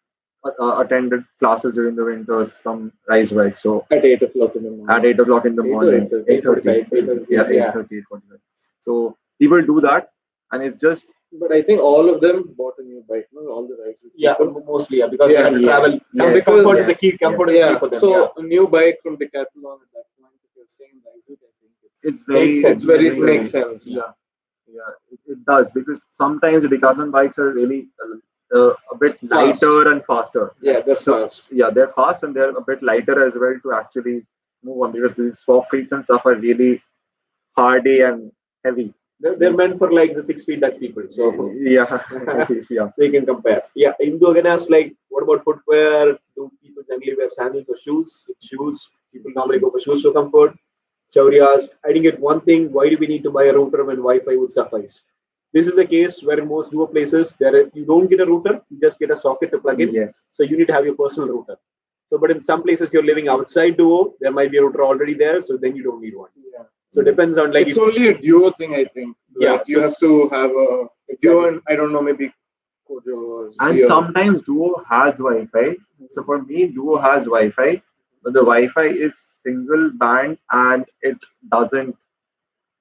Speaker 1: attended classes during the winters from Ricewick. So
Speaker 3: At 8 o'clock in the morning.
Speaker 1: at 8 o'clock in the
Speaker 3: 8 or
Speaker 1: morning,
Speaker 3: 8:30.
Speaker 1: 8:30,
Speaker 2: 8:30,
Speaker 1: yeah,
Speaker 2: yeah.
Speaker 1: 8:30, 8:45. So people do that, and it's just
Speaker 3: But I think all of them bought a new bike. No, all the Ricewick
Speaker 2: Yeah,
Speaker 3: people.
Speaker 2: mostly, yeah, because
Speaker 3: Yeah,
Speaker 2: they have to
Speaker 1: yes,
Speaker 2: travel.
Speaker 1: yes,
Speaker 2: And comfort is the
Speaker 1: yes,
Speaker 2: key. Comfort
Speaker 1: yes.
Speaker 2: is the key
Speaker 3: Yeah.
Speaker 2: for them.
Speaker 3: So
Speaker 2: yeah.
Speaker 3: a new bike from Decathlon at that point, if you're staying in Ricewick, I think
Speaker 1: it's very
Speaker 2: Makes sense.
Speaker 3: it's very
Speaker 1: makes
Speaker 3: makes sense.
Speaker 1: Yeah, it does, because sometimes the Decathlon bikes are really a bit lighter and faster.
Speaker 3: Yeah, that's fast.
Speaker 1: Yeah, they're fast and they're a bit lighter as well to actually move on, because these soft feet and stuff are really hardy and heavy.
Speaker 2: They're meant for like the 6 feet Dutch people. So
Speaker 1: Yeah, yeah.
Speaker 2: so you can compare. Yeah, Indu again asks like, what about footwear? Do people generally wear sandals or shoes? Shoes. People normally go for shoes for comfort. Chauri asked, I didn't get one thing. Why do we need to buy a router when Wi-Fi would suffice? This is the case where in most Duo places you don't get a router, you just get a socket to plug in.
Speaker 1: Yes.
Speaker 2: So you need to have your personal router. So, but in some places you're living outside Duo, there might be a router already there, so then you don't need one.
Speaker 3: Yeah.
Speaker 2: So it depends on like
Speaker 3: It's only a Duo thing, I think.
Speaker 2: Yeah,
Speaker 3: Like, you
Speaker 2: so
Speaker 3: have to have a Duo, and I don't know, maybe Kojo or
Speaker 1: And
Speaker 3: Zio.
Speaker 1: sometimes Duo has Wi-Fi. So for me, Duo has Wi-Fi, but the Wi-Fi is single band and it doesn't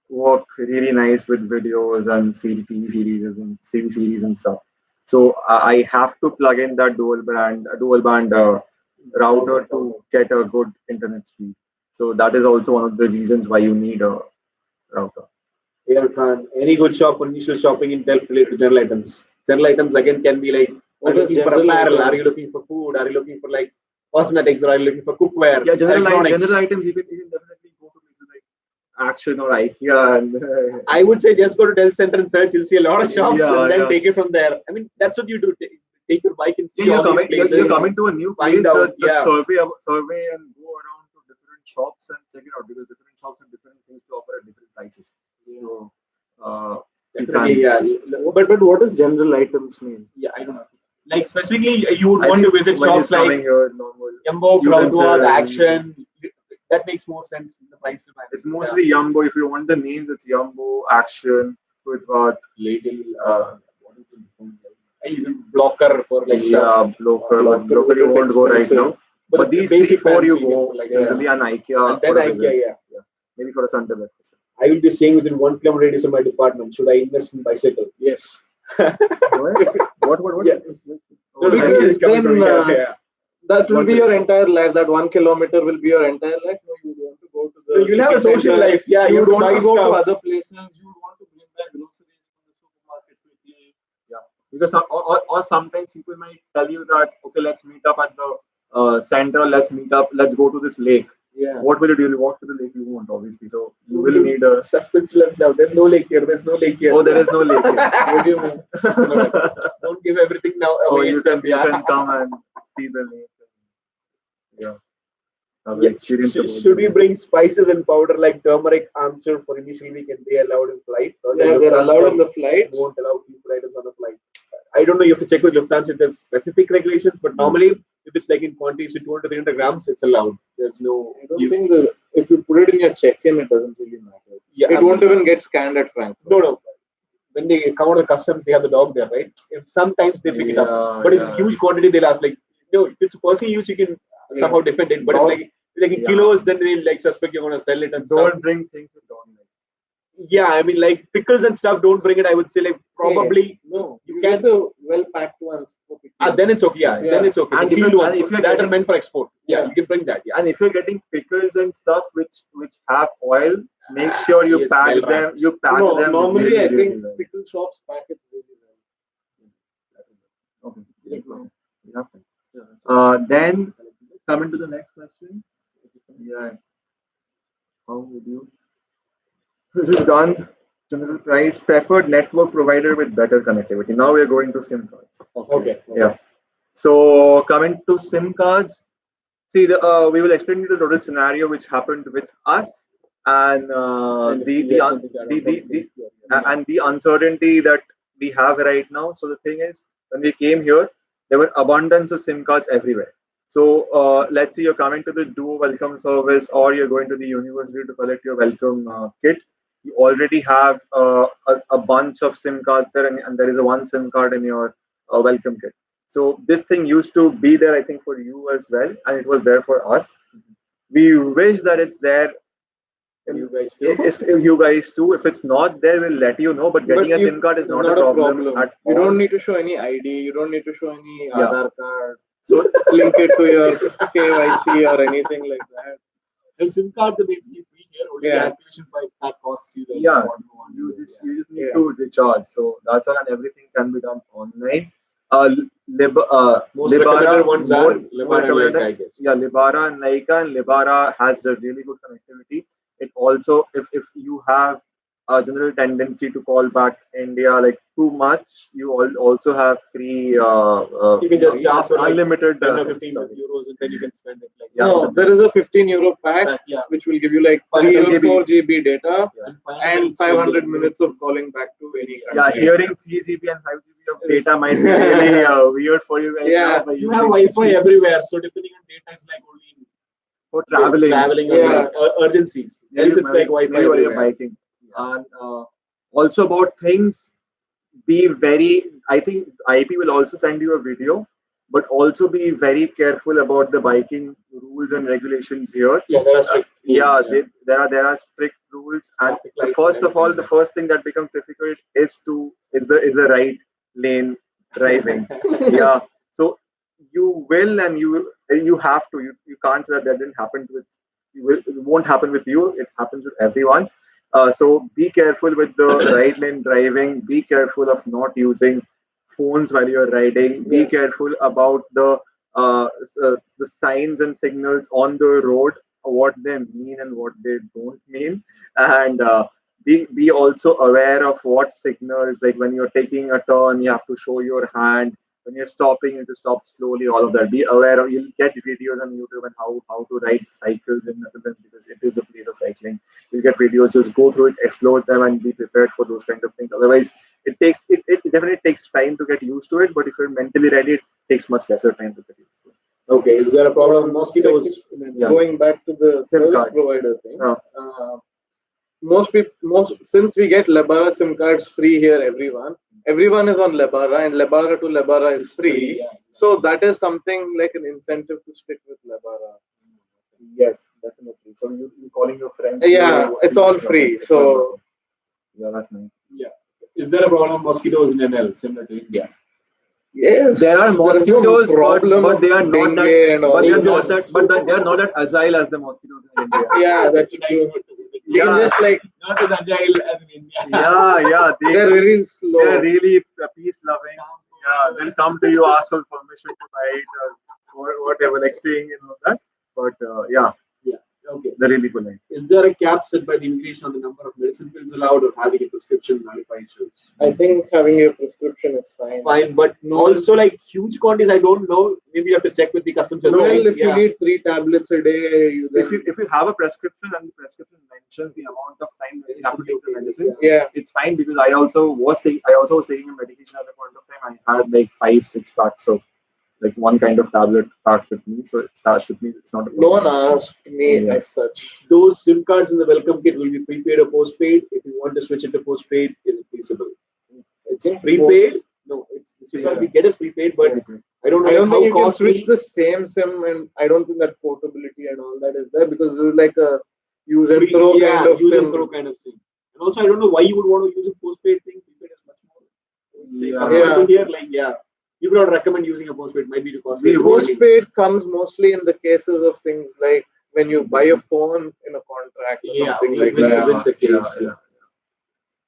Speaker 1: work really nice with videos and TV series and TV series and stuff. So I have to plug in that dual band router to get a good internet speed. So that is also one of the reasons why you need a router.
Speaker 2: Yeah, Khan, any good shop for initial shopping in Delft related to general items. General items again can be like, are you
Speaker 3: What is
Speaker 2: looking for
Speaker 3: general
Speaker 2: apparel?
Speaker 3: item?
Speaker 2: Are you looking for food? Are you looking for like cosmetics? Or are you looking for cookware?
Speaker 1: Yeah,
Speaker 2: electronics?
Speaker 1: general items you can definitely go to places like Action or IKEA and
Speaker 2: I would say just go to Dell Center and search. You'll see a lot of shops
Speaker 1: Yeah,
Speaker 2: and then
Speaker 1: yeah.
Speaker 2: take it from there. I mean, that's what you do. Take your bike and see
Speaker 1: Yeah,
Speaker 2: all these places.
Speaker 1: you're coming to a new place,
Speaker 2: Find out,
Speaker 1: just
Speaker 2: yeah.
Speaker 1: survey and go around to different shops and check it out because different shops have different things to offer at different prices. So, you
Speaker 2: Definitely,
Speaker 1: can,
Speaker 2: yeah.
Speaker 3: But what does general items mean?
Speaker 2: Yeah, I don't know. Like specifically, you would
Speaker 1: I
Speaker 2: want to
Speaker 1: think
Speaker 2: visit
Speaker 1: when
Speaker 2: shops
Speaker 1: you're coming
Speaker 2: like
Speaker 1: here, normal
Speaker 2: Yumbo, Crowdwa, The Action.
Speaker 1: utensils.
Speaker 2: That makes more sense in the price.
Speaker 1: It's mostly Yumbo. If you want the names, it's Yumbo, Action, with what?
Speaker 2: Ladle, what is it? Even blocker for like
Speaker 1: Yeah,
Speaker 2: stuff.
Speaker 1: Blocker.
Speaker 2: Blocker
Speaker 1: But Blocker
Speaker 2: is a
Speaker 1: you
Speaker 2: bit
Speaker 1: won't go right
Speaker 2: expensive.
Speaker 1: now. But these
Speaker 2: basic
Speaker 1: 3, 4 you
Speaker 2: fancy
Speaker 1: go
Speaker 2: like
Speaker 1: generally an IKEA
Speaker 2: and then
Speaker 1: for a
Speaker 2: IKEA,
Speaker 1: visit.
Speaker 2: yeah.
Speaker 1: Maybe for a Sunday breakfast.
Speaker 2: I will be staying within 1 kilometer radius of my department. Should I invest in bicycle? Yes.
Speaker 1: What?
Speaker 2: Yeah.
Speaker 1: Oh,
Speaker 3: Because
Speaker 2: Coming from
Speaker 3: then
Speaker 2: here, yeah.
Speaker 3: that will be your entire life. That 1 kilometer will be your entire life. No, you want to go to the.
Speaker 2: So you'll have a
Speaker 3: city
Speaker 2: social
Speaker 3: center.
Speaker 2: life. Yeah,
Speaker 3: You
Speaker 2: you
Speaker 3: would want
Speaker 2: buy
Speaker 3: to go to
Speaker 2: stuff.
Speaker 3: other places. You would want to bring back groceries from the supermarket quickly.
Speaker 1: Yeah, because or sometimes people might tell you that okay, let's meet up at the center. Let's go to this lake.
Speaker 3: Yeah.
Speaker 1: What will you do? You'll walk to the lake. You won't obviously. So you will need a.
Speaker 2: Suspenseful now. There's no lake here. There's no lake here.
Speaker 1: Oh, there is no lake. Here.
Speaker 3: What do you mean?
Speaker 2: Don't give everything now
Speaker 1: Oh,
Speaker 2: away.
Speaker 1: you
Speaker 2: itself,
Speaker 1: can come and see the lake. Yeah. Have
Speaker 2: Yeah.
Speaker 1: experience about
Speaker 2: Should we
Speaker 1: it.
Speaker 2: bring spices and powder like turmeric, amchur for initial week and they allowed in flight? Or
Speaker 3: Yeah,
Speaker 2: the
Speaker 3: they're
Speaker 2: Lufthansa
Speaker 3: allowed in the flight.
Speaker 2: won't allow food items on the flight. I don't know. You have to check with Lufthansa if there's specific regulations, but normally if it's like in quantities of 200 to 300 grams, it's allowed. There's no.
Speaker 3: I don't think if you put it in your check-in, it doesn't really matter.
Speaker 2: Yeah,
Speaker 3: It won't even get scanned at Frankfurt.
Speaker 2: No. When they come out of the customs, they have the dog there, right? If sometimes they pick it up, but if it's huge quantity, they'll ask like, no, if it's a personal use, you can somehow defend it. But
Speaker 1: Dog-
Speaker 2: if like in kilos, then they like suspect you're going to sell it and stuff.
Speaker 1: Don't bring things you don't like.
Speaker 2: Yeah, I mean like pickles and stuff. Don't bring it. I would say like probably.
Speaker 3: No, you
Speaker 2: can-
Speaker 3: get the well-packed ones. For picking.
Speaker 2: Then it's okay. Yeah,
Speaker 3: Yeah.
Speaker 2: then it's okay.
Speaker 1: And
Speaker 2: The
Speaker 1: if
Speaker 2: sealed
Speaker 1: you-
Speaker 2: ones
Speaker 1: and if you're
Speaker 2: that are
Speaker 1: getting-
Speaker 2: meant for export. Yeah,
Speaker 3: Yeah.
Speaker 2: you can bring that. Yeah.
Speaker 1: And if you're getting pickles and stuff which have oil, make sure you
Speaker 2: Yes,
Speaker 1: pack
Speaker 2: well
Speaker 1: them.
Speaker 2: wrapped.
Speaker 1: You pack
Speaker 3: No,
Speaker 1: them.
Speaker 3: normally
Speaker 1: really,
Speaker 3: I
Speaker 1: really
Speaker 3: think
Speaker 1: well.
Speaker 3: pickle shops pack it really well.
Speaker 1: Okay. Then coming to the next question. Yeah. How would you? This is done. General price preferred network provider with better connectivity. Now we are going to SIM cards.
Speaker 2: Okay.
Speaker 1: Yeah. So coming to SIM cards, see we will explain you the total scenario which happened with us and the uncertainty that we have right now. So the thing is, when we came here, there were abundance of SIM cards everywhere. So let's say you're coming to the Duo welcome service or you're going to the university to collect your welcome kit. You already have a bunch of SIM cards there, and there is a one SIM card in your welcome kit. So this thing used to be there, I think, for you as well, and it was there for us. We wish that it's there.
Speaker 2: You guys too.
Speaker 1: It's you guys too. If it's not there, we'll let you know. But getting a SIM card is not a problem at all.
Speaker 3: You don't need to show any ID. You don't need to show any
Speaker 1: Yeah.
Speaker 3: Aadhaar card.
Speaker 1: So
Speaker 3: Just link it to your KYC or anything like that.
Speaker 2: And SIM cards are basically free here. Only
Speaker 3: Yeah.
Speaker 2: the activation that costs you. Like
Speaker 1: Yeah,
Speaker 2: one.
Speaker 1: you just need
Speaker 3: Yeah.
Speaker 1: to recharge. So that's all, and everything can be done online.
Speaker 2: Most recommended ones are Lebara and Leica, I guess.
Speaker 1: Yeah, Lebara and Leica, and Lebara has a really good connectivity. It also, if you have a general tendency to call back India like too much, you also have free
Speaker 2: You can just charge for like
Speaker 1: unlimited
Speaker 2: 10 or 15 euros and then you can spend it like
Speaker 3: No, there is a 15 euro pack
Speaker 2: yeah.
Speaker 3: which will give you like 3 or 4 GB data and 500 minutes of calling back to any country.
Speaker 1: Yeah, hearing 3 GB and 5 GB of data might be really weird for you guys.
Speaker 3: Yeah.
Speaker 1: now, but
Speaker 2: You have Wi-Fi everywhere, so depending on data is like only
Speaker 1: for traveling.
Speaker 3: Yeah.
Speaker 2: Urgencies. Else it's like Wi-Fi
Speaker 1: maybe while you're
Speaker 2: everywhere.
Speaker 1: biking. And also about things, be very. I think IP will also send you a video, but also be very careful about the biking rules and regulations here.
Speaker 2: Yeah, there are strict rules,
Speaker 1: Yeah,
Speaker 2: yeah.
Speaker 1: there are strict rules, and
Speaker 2: Traffic lights
Speaker 1: first
Speaker 2: and
Speaker 1: of all,
Speaker 2: everything.
Speaker 1: the first thing that becomes difficult is the right lane driving. Yeah, so you will and you have to. You can't say that didn't happen with it won't happen with you. It happens with everyone. So be careful with the right lane driving. Be careful of not using phones while you're riding. Be
Speaker 3: Yeah.
Speaker 1: careful about the signs and signals on the road, what they mean and what they don't mean, and be also aware of what signals, like when you're taking a turn, you have to show your hand. When you're stopping, you have to stop slowly. All of that. Be aware of. You'll get videos on YouTube and how to ride cycles in Netherlands because it is a place of cycling. You'll get videos. Just go through it, explore them, and be prepared for those kind of things. Otherwise, it definitely takes time to get used to it. But if you're mentally ready, it takes much lesser time to get used to it.
Speaker 2: Okay, is there a problem with mosquitoes?
Speaker 1: Yeah.
Speaker 3: Going back to the
Speaker 1: SIM
Speaker 3: service
Speaker 1: card.
Speaker 3: provider thing,
Speaker 1: Uh,
Speaker 3: most since we get Lebara SIM cards free here, everyone is on Lebara, and Lebara to Lebara is free.
Speaker 2: Yeah.
Speaker 3: So that is something like an incentive to stick with Lebara.
Speaker 1: Yes, definitely. So you calling your friends?
Speaker 3: Yeah, it's all free. So
Speaker 1: yeah, that's nice.
Speaker 2: Yeah. Is there a problem with mosquitoes in NL similar to India?
Speaker 3: yes,
Speaker 1: There are mosquitoes, but they are
Speaker 3: of
Speaker 1: not
Speaker 3: dengue and all
Speaker 1: but they are
Speaker 3: that.
Speaker 1: not that, they are not that agile as the mosquitoes in India.
Speaker 3: Yeah, that's
Speaker 2: a nice
Speaker 3: true.
Speaker 2: word to put it.
Speaker 3: You can
Speaker 1: Yeah.
Speaker 3: just like
Speaker 2: Not as agile as in India.
Speaker 1: Yeah,
Speaker 3: they're very slow.
Speaker 1: they're really peace loving. Yeah, they'll come to you, ask for permission to bite or whatever, like staying and all that. But yeah,
Speaker 2: Yeah. Okay.
Speaker 1: they're really polite.
Speaker 2: Is there a cap set by the immigration on the number of medicine pills allowed or having a prescription nullify issues?
Speaker 3: I think having a prescription is fine.
Speaker 2: Fine, but also like huge quantities, I don't know. Maybe you have to check with the customs.
Speaker 3: Well,
Speaker 2: authority.
Speaker 3: if you need 3 tablets a day, you then,
Speaker 1: If you have a prescription and the prescription mentions the amount of time that you have to take the medicine,
Speaker 3: yeah.
Speaker 1: it's fine because I also was taking a medication at a point of time. I had like 5-6 packs of like one kind of tablet packed with me, so it starts with me. It's not a
Speaker 3: No one
Speaker 1: problem.
Speaker 3: asked me
Speaker 1: Yeah.
Speaker 3: as such.
Speaker 2: Those SIM cards in the welcome kit will be prepaid or postpaid. If you want to switch it to postpaid, is it feasible? It's
Speaker 3: think
Speaker 2: prepaid. No, it's the SIM card we get is prepaid, but I don't know
Speaker 3: I don't
Speaker 2: how
Speaker 3: think you can
Speaker 2: costly.
Speaker 3: switch the same SIM, and I don't think that portability and all that is there because this is like a use and throw kind of
Speaker 2: use
Speaker 3: SIM.
Speaker 2: and throw kind of SIM. And also, I don't know why you would want to use a postpaid thing. Prepaid is much more.
Speaker 1: Yeah.
Speaker 2: Here, like you would not recommend using a postpaid. Might be to cost.
Speaker 3: Postpaid comes mostly in the cases of things like when you buy a phone in a contract or something like that.
Speaker 2: with the case.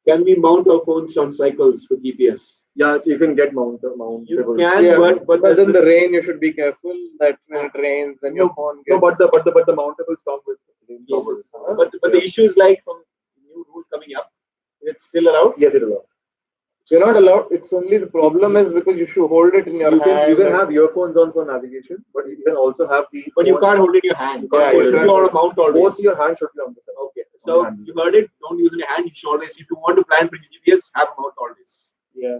Speaker 2: Can we mount our phones on cycles for GPS?
Speaker 1: Yeah, so you can get mountable.
Speaker 2: You can,
Speaker 3: Yeah,
Speaker 2: but
Speaker 3: but in the rain, you should be careful that when it rains, then your phone gets.
Speaker 1: No, but the mountables come with rain
Speaker 2: Yes,
Speaker 1: covers.
Speaker 2: but the issue is like from new rule coming up, it's still allowed.
Speaker 1: Yes, it will.
Speaker 3: You're not allowed. It's only the problem is because you should hold it in your hand.
Speaker 1: You can have earphones on for navigation, but you can also have the.
Speaker 2: But you can't hold it in your hand.
Speaker 1: You can't
Speaker 2: So
Speaker 1: hold
Speaker 2: you
Speaker 1: it
Speaker 2: should
Speaker 1: in
Speaker 2: be
Speaker 1: your
Speaker 2: on a mount always.
Speaker 1: Both your hands should be on the side.
Speaker 2: Okay. So you heard it. Don't use it in your hand. You should always, if you want to plan for GPS, have mount always.
Speaker 3: Yeah.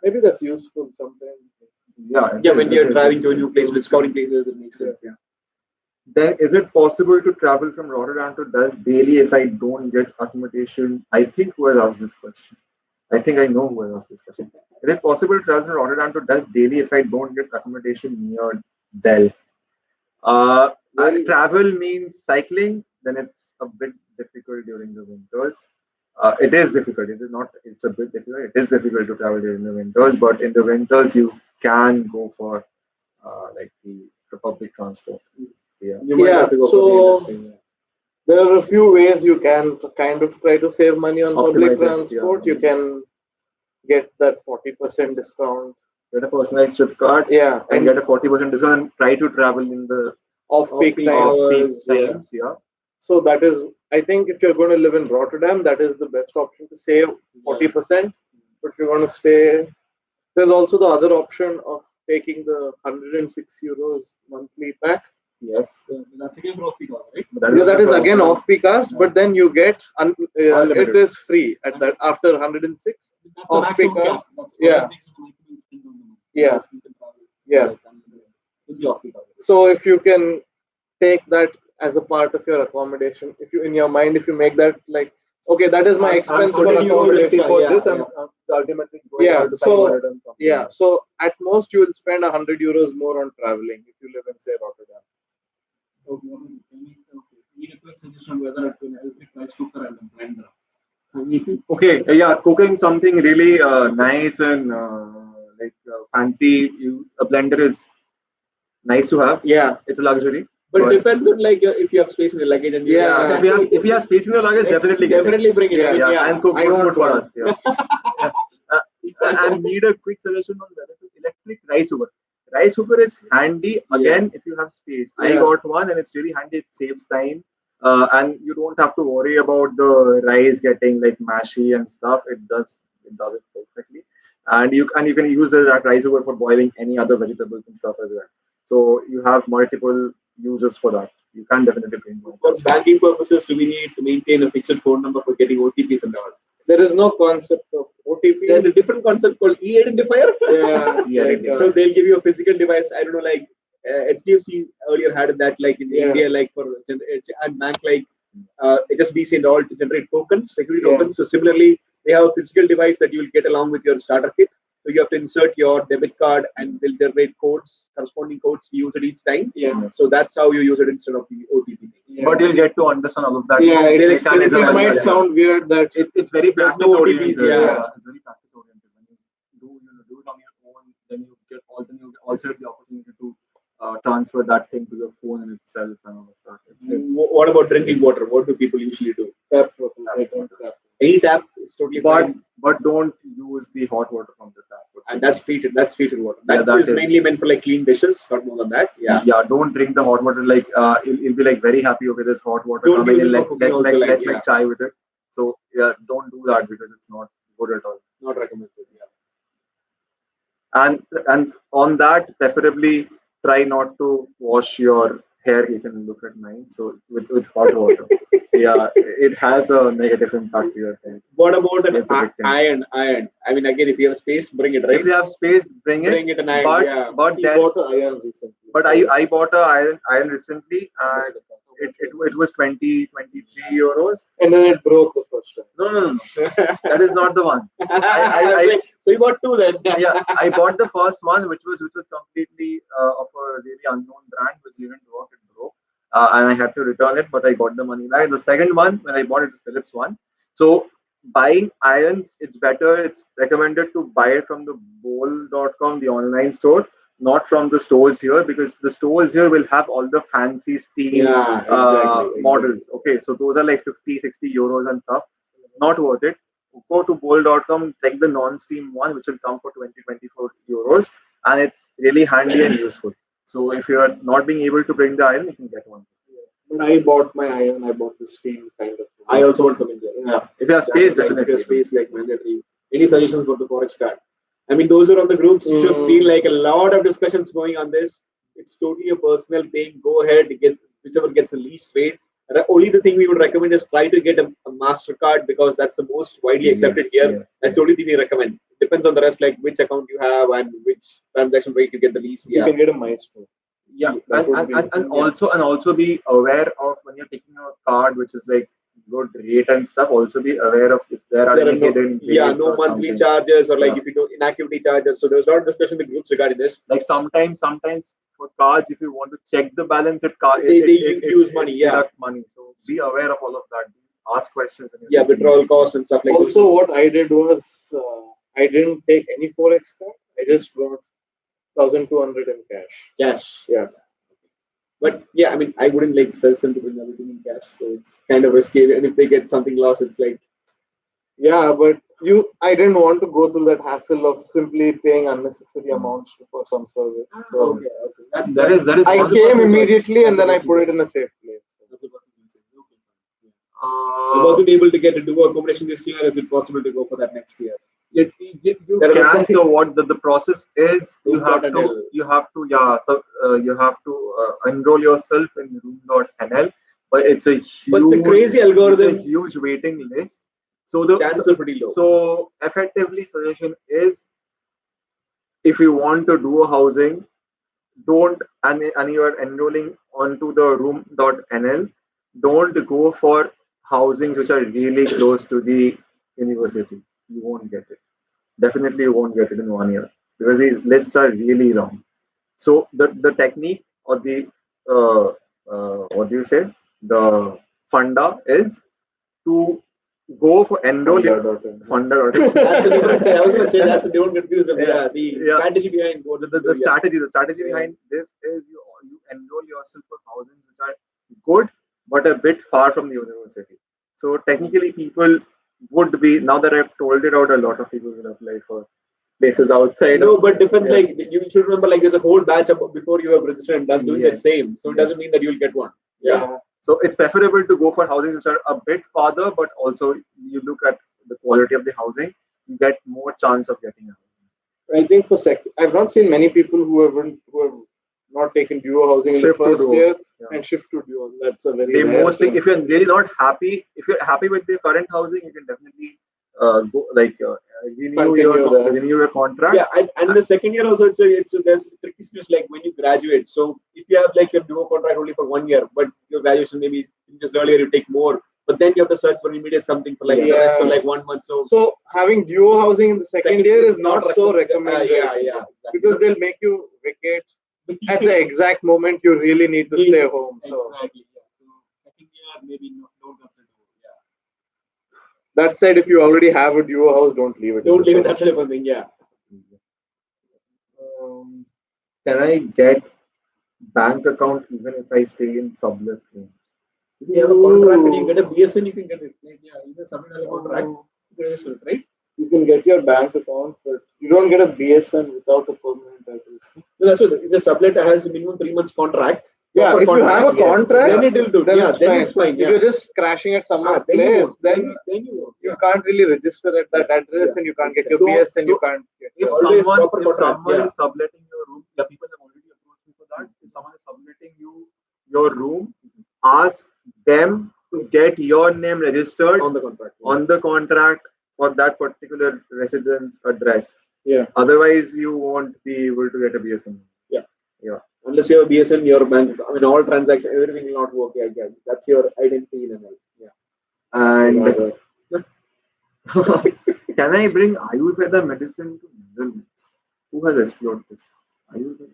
Speaker 3: Maybe that's useful sometimes.
Speaker 2: Yeah, when you're driving to a new place with scouting places, it makes sense. Yeah.
Speaker 1: Then is it possible to travel from Rotterdam to Delft daily if I don't get accommodation? I think who has asked this question? I think I know who has asked this question. Is it possible to travel from Rotterdam to Delft daily if I don't get accommodation near Delft? Travel means cycling, then it's a bit difficult during the winters. It is difficult. It is not. It's a bit difficult. It is difficult to travel during the winters, but in the winters you can go for like the public transport. Yeah.
Speaker 2: You might have to go for the industry,
Speaker 3: there are a few ways you can kind of try to save money on public
Speaker 1: Optimize it,
Speaker 3: transport.
Speaker 1: yeah.
Speaker 3: You can get that 40% discount.
Speaker 1: Get a personalized trip card.
Speaker 3: Yeah,
Speaker 1: and get a 40% discount and try to travel in the
Speaker 3: off-peak
Speaker 2: off-peak
Speaker 3: time.
Speaker 2: hours.
Speaker 1: times. Yeah.
Speaker 3: So that is, I think, if you're going to live in Rotterdam, that is the best option to save 40%. But if you're going to stay, there's also the other option of taking the 106 euros monthly pack.
Speaker 2: Yes.
Speaker 4: That's again for off-peak hours, right?
Speaker 3: Yeah, that is again off-peak hours, but then you get
Speaker 2: Unlimited.
Speaker 3: it is free at that after 106.
Speaker 4: That's the
Speaker 3: Off-peak
Speaker 4: maximum cap.
Speaker 3: hours.
Speaker 4: That's
Speaker 3: Yeah.
Speaker 4: 106 is the maximum spend on the month.
Speaker 3: Yeah.
Speaker 4: Yes, you can travel,
Speaker 3: Yeah.
Speaker 4: like, with the off-peak hours.
Speaker 3: So if you can take that as a part of your accommodation, if you in your mind, if you make that like, okay, that is my expense for
Speaker 2: 100 euros
Speaker 3: accommodation.
Speaker 2: for
Speaker 4: yeah,
Speaker 2: this,
Speaker 4: yeah.
Speaker 2: I'm ultimately going
Speaker 3: Yeah,
Speaker 2: out to
Speaker 3: so-
Speaker 2: 500 and something.
Speaker 3: Yeah, so at most you will spend 100 euros more on traveling if you live in say Rotterdam.
Speaker 4: Okay, need a quick suggestion on whether it will help with rice cooker and a blender.
Speaker 1: Okay, yeah, cooking something really nice and fancy. A blender is nice to have.
Speaker 3: Yeah,
Speaker 1: It's a luxury.
Speaker 2: But it
Speaker 1: But-
Speaker 2: depends on like if you have space in your luggage and
Speaker 3: Yeah.
Speaker 1: If you have space in your luggage, definitely get it.
Speaker 2: definitely bring it.
Speaker 3: Yeah.
Speaker 2: I mean,
Speaker 1: Yeah, and cook
Speaker 3: I
Speaker 1: good
Speaker 3: want
Speaker 1: food for
Speaker 3: one.
Speaker 1: us. Yeah. And need a quick suggestion on whether to electric rice cooker. Rice cooker is handy again if you have space. I
Speaker 3: Yeah.
Speaker 1: got one and it's really handy. It saves time, and you don't have to worry about the rice getting like mashy and stuff. It does it perfectly, and you can use the rice cooker for boiling any other vegetables and stuff as well. So you have multiple uses for that. You can definitely bring one.
Speaker 2: For banking purposes, do we need to maintain a fixed phone number for getting OTPs and all?
Speaker 3: there is no concept of OTP.
Speaker 2: There's a different concept called e-identifier.
Speaker 3: Yeah,
Speaker 1: Yeah,
Speaker 3: like,
Speaker 1: yeah.
Speaker 2: So they'll give you a physical device. I don't know, like HDFC earlier had that, like in
Speaker 3: Yeah.
Speaker 2: India, like for and bank like HSBC and all to generate tokens, security
Speaker 3: Yeah.
Speaker 2: tokens. So similarly, they have a physical device that you will get along with your starter kit. So you have to insert your debit card and they'll generate codes, corresponding codes to use it each time.
Speaker 3: yeah,
Speaker 2: So that's how you use it instead of the OTP.
Speaker 3: yeah.
Speaker 1: But you'll get to understand all of that.
Speaker 3: yeah, it
Speaker 1: mechanism and
Speaker 3: might
Speaker 1: all.
Speaker 3: sound weird that
Speaker 1: It's very
Speaker 2: There's
Speaker 1: practice
Speaker 2: no
Speaker 1: oriented.
Speaker 2: OTPs, yeah.
Speaker 1: It's very practice oriented. When you do it on your own, then you get also have the opportunity to transfer that thing to your phone in itself and all of that.
Speaker 2: What about drinking water? What do people usually do?
Speaker 3: tap water, they don't tap.
Speaker 2: Any tap is totally fine.
Speaker 1: But don't use the hot water from the tap.
Speaker 2: And that's treated. That's treated water.
Speaker 1: Yeah,
Speaker 2: That
Speaker 1: that
Speaker 2: is
Speaker 1: is-
Speaker 2: mainly meant for like clean dishes, not more than that. Yeah.
Speaker 1: Yeah, don't drink the hot water. Like you'll be like very happy. Okay, this hot water
Speaker 2: Don't
Speaker 1: coming
Speaker 2: use
Speaker 1: in.
Speaker 2: it for
Speaker 1: Like
Speaker 2: cooking also,
Speaker 1: let's
Speaker 2: like,
Speaker 1: make chai with it. So yeah, don't do that because it's not good at all.
Speaker 2: Not recommended. Yeah.
Speaker 1: And on that, preferably try not to wash your hair. You can look at mine. So with hot water, yeah, it has a negative impact to your hair.
Speaker 2: What about an
Speaker 1: That's the big thing.
Speaker 2: iron? Iron. I mean, again, if you have space, bring it. Right.
Speaker 1: If you have space, bring it.
Speaker 2: Bring it an iron.
Speaker 1: But
Speaker 2: Yeah.
Speaker 1: but
Speaker 3: He
Speaker 1: then
Speaker 3: bought an iron recently.
Speaker 1: but I bought a iron recently and it was 23 euros.
Speaker 3: And then it broke the first time.
Speaker 1: No. That is not the one.
Speaker 2: I was like, so you bought two then?
Speaker 1: Yeah, I bought the first one, which was completely of a really unknown brand, which didn't work. It broke, and I had to return it, but I got the money back. The second one, when I bought it, was Philips one. So buying irons, it's better. It's recommended to buy it from the bowl.com, the online store, not from the stores here, because the stores here will have all the fancy steam
Speaker 2: Yeah. Exactly.
Speaker 1: models. Okay, so those are like 50, 60 euros and stuff. Not worth it. Go to bowl.com, take the non-steam one, which will come for 20, 24 euros, and it's really handy and useful. So if you're not being able to bring the iron, you can get one.
Speaker 3: But I bought my iron. I bought the steam kind of.
Speaker 2: I also want to come in there. Yeah.
Speaker 1: If you have space,
Speaker 2: Like,
Speaker 1: definitely.
Speaker 2: if you have space, like mandatory. Any suggestions for the forex card? I mean, those who are on the groups, you should have seen like a lot of discussions going on this. It's totally a personal thing. Go ahead, get whichever gets the least rate. The only the thing we would recommend is try to get a MasterCard because that's the most widely accepted here.
Speaker 1: Yes.
Speaker 2: That's the only thing we recommend. Depends on the rest, like which account you have and which transaction rate you get the least.
Speaker 3: You
Speaker 2: Yeah.
Speaker 3: can get a Maestro.
Speaker 1: Yeah,
Speaker 3: That would be-
Speaker 1: and also be aware of when you're taking a card which is like good rate and stuff. Also be aware of if there are
Speaker 2: There are
Speaker 1: any
Speaker 2: no,
Speaker 1: hidden
Speaker 2: yeah,
Speaker 1: rates
Speaker 2: no
Speaker 1: or
Speaker 2: monthly
Speaker 1: something.
Speaker 2: charges or like
Speaker 1: Yeah.
Speaker 2: if you do inactivity charges. So there's a lot of discussion in the groups regarding this.
Speaker 1: Like sometimes for cards, if you want to check the balance,
Speaker 2: They use money, yeah.
Speaker 1: deduct money. So be aware of all of that. Ask questions. when you're
Speaker 2: Yeah,
Speaker 1: taking
Speaker 2: withdrawal
Speaker 1: it.
Speaker 2: costs and stuff like
Speaker 3: Also, what I did was I didn't take any forex card. I just brought 1,200 in cash.
Speaker 2: cash.
Speaker 3: Yeah.
Speaker 2: But yeah, I mean, I wouldn't like suggest them to bring everything in cash. So it's kind of risky. And if they get something lost, it's like,
Speaker 3: Yeah, but I didn't want to go through that hassle of simply paying unnecessary amounts for some service. So
Speaker 2: okay.
Speaker 1: There is
Speaker 3: I
Speaker 1: one
Speaker 3: came
Speaker 1: person-
Speaker 3: immediately and then I put it in a safe place.
Speaker 2: That's a personal mistake. Okay. I wasn't able to get a duo accommodation this year. Is it possible to go for that next year?
Speaker 1: You
Speaker 2: There is a
Speaker 1: can.
Speaker 2: second-
Speaker 1: So what the process is, you
Speaker 2: Room
Speaker 1: have
Speaker 2: dot
Speaker 1: to,
Speaker 2: NL.
Speaker 1: you have to enroll yourself in room.nl, but it's a huge,
Speaker 2: But it's a crazy algorithm.
Speaker 1: it's a huge waiting list. So the
Speaker 2: Chances are pretty low.
Speaker 1: so effectively, suggestion is, if you want to do a housing, don't and you are enrolling onto the room.nl, don't go for housings which are really close to the university. You won't get it. Definitely you won't get it in 1 year because the lists are really long. So the technique or the what do you say, the funda is to go for enroll funda.
Speaker 2: That's a different say. I was going to say that's a different confused. Yeah, the
Speaker 1: Yeah.
Speaker 2: strategy behind what
Speaker 1: The strategy behind this is you enroll yourself for housings which are good but a bit far from the university. So technically people would be, now that I've told it out, a lot of people will apply for places outside.
Speaker 2: No, but depends.
Speaker 1: Yeah.
Speaker 2: Like you should remember, like there's a whole batch before you have registered and that's doing the
Speaker 1: Yes.
Speaker 2: same. So it doesn't mean that you'll get one. Yeah.
Speaker 1: So it's preferable to go for housing which are a bit farther, but also you look at the quality of the housing, you get more chance of getting a housing.
Speaker 3: I think for I've not seen many people who have not taken duo housing in the
Speaker 1: Shift to
Speaker 3: first
Speaker 1: duo.
Speaker 3: year
Speaker 1: Yeah.
Speaker 3: and shift to duo. That's a very
Speaker 1: They
Speaker 3: rare
Speaker 1: mostly,
Speaker 3: thing.
Speaker 1: if you're really not happy, if you're happy with the current housing, you can definitely go renew your contract.
Speaker 2: Yeah, and the second year also there's tricky situation like when you graduate. So if you have like your duo contract only for 1 year, but your graduation maybe just earlier you take more, but then you have to search for immediate something for like the rest of like 1 month.
Speaker 3: So having duo housing in the second year is not so recommended.
Speaker 2: Yeah, exactly.
Speaker 3: Because they'll make you vacate at the exact moment you really need to stay home. So
Speaker 2: Exactly. Yeah. So second year maybe don't consider. Yeah.
Speaker 3: that said, if you already have a duo house, don't leave it.
Speaker 2: Don't leave it. That's the thing. Yeah.
Speaker 1: Can I get bank account even if I stay in sublet room?
Speaker 2: If you have a contract and you get a BSN, you can get it. Like, yeah, even someone has a contract, you can register it, right?
Speaker 3: You can get your bank account, but you don't get a BSN without a permanent address.
Speaker 2: So that's what the sublet has a minimum 3 months contract.
Speaker 3: Yeah,
Speaker 2: proper
Speaker 3: if you have a contract,
Speaker 2: then it will do.
Speaker 3: then
Speaker 2: It's fine.
Speaker 3: If you're just crashing at someone's place, then you can't really register at that address and you can't get your BSN. You can't get
Speaker 1: If
Speaker 2: Always
Speaker 1: someone,
Speaker 2: proper
Speaker 1: if
Speaker 2: contract,
Speaker 1: someone
Speaker 2: yeah.
Speaker 1: is subletting your room, people have already approached me for that. If someone is subletting you your room, ask them to get your name registered
Speaker 2: on the contract.
Speaker 1: on the contract for that particular residence address.
Speaker 3: Yeah.
Speaker 1: Otherwise, you won't be able to get a BSN.
Speaker 2: Yeah. Unless you have BSN, your bank, I mean, all transactions, everything will not work. Yeah, that's your identity in ML. Yeah.
Speaker 1: And can I bring Ayurveda medicine to Netherlands? Who has explored this? Ayurveda.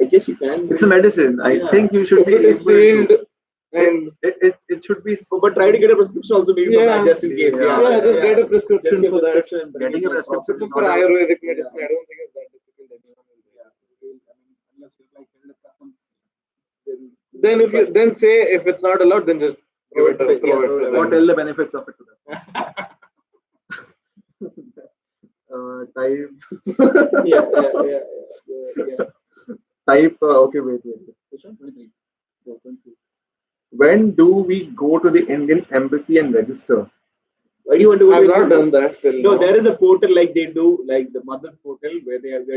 Speaker 2: I guess you can.
Speaker 1: It's a medicine. I
Speaker 2: Yeah.
Speaker 1: think you should be
Speaker 3: It is
Speaker 1: able
Speaker 3: sealed
Speaker 1: to.
Speaker 3: and
Speaker 1: It should be.
Speaker 2: But try to get a prescription also maybe for
Speaker 3: Yeah.
Speaker 2: that, just in case.
Speaker 1: Yeah.
Speaker 3: just get a prescription
Speaker 2: Just get
Speaker 3: for that.
Speaker 2: prescription and bring
Speaker 1: Getting
Speaker 2: it
Speaker 1: a
Speaker 2: to
Speaker 1: prescription
Speaker 2: proper-
Speaker 1: is
Speaker 3: For
Speaker 1: not a-
Speaker 3: Ayurvedic medicine, I don't think it's that difficult.
Speaker 2: Unless you're like customs.
Speaker 3: Then if you then say if it's not allowed, then just give it a, throw it.
Speaker 1: Or tell the benefits of it to them. Type.
Speaker 2: Yeah.
Speaker 1: Type. Okay, wait.
Speaker 2: Which one? 23. No, 22.
Speaker 1: When do we go to the Indian embassy and register?
Speaker 2: Why do you want to?
Speaker 3: I've not done that till
Speaker 2: No,
Speaker 3: now.
Speaker 2: there is a portal like they do, like the mother portal, where they have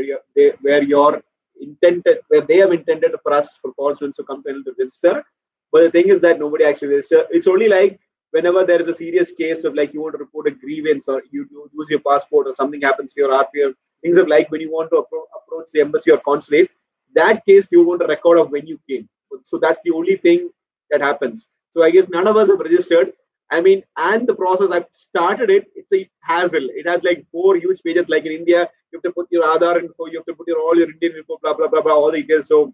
Speaker 2: intended for us for false ones to come to register. But the thing is that nobody actually register. It's only like whenever there is a serious case of like you want to report a grievance or you lose your passport or something happens to your RPF, things of like when you want to approach the embassy or consulate, that case you want a record of when you came. So that's the only thing that happens. So I guess none of us have registered. I mean, and the process, I've started it, it's a hassle. It has like 4 huge pages. Like in India, you have to put your Aadhaar info, you have to put all your Indian info, blah, blah, blah, blah, all the details. So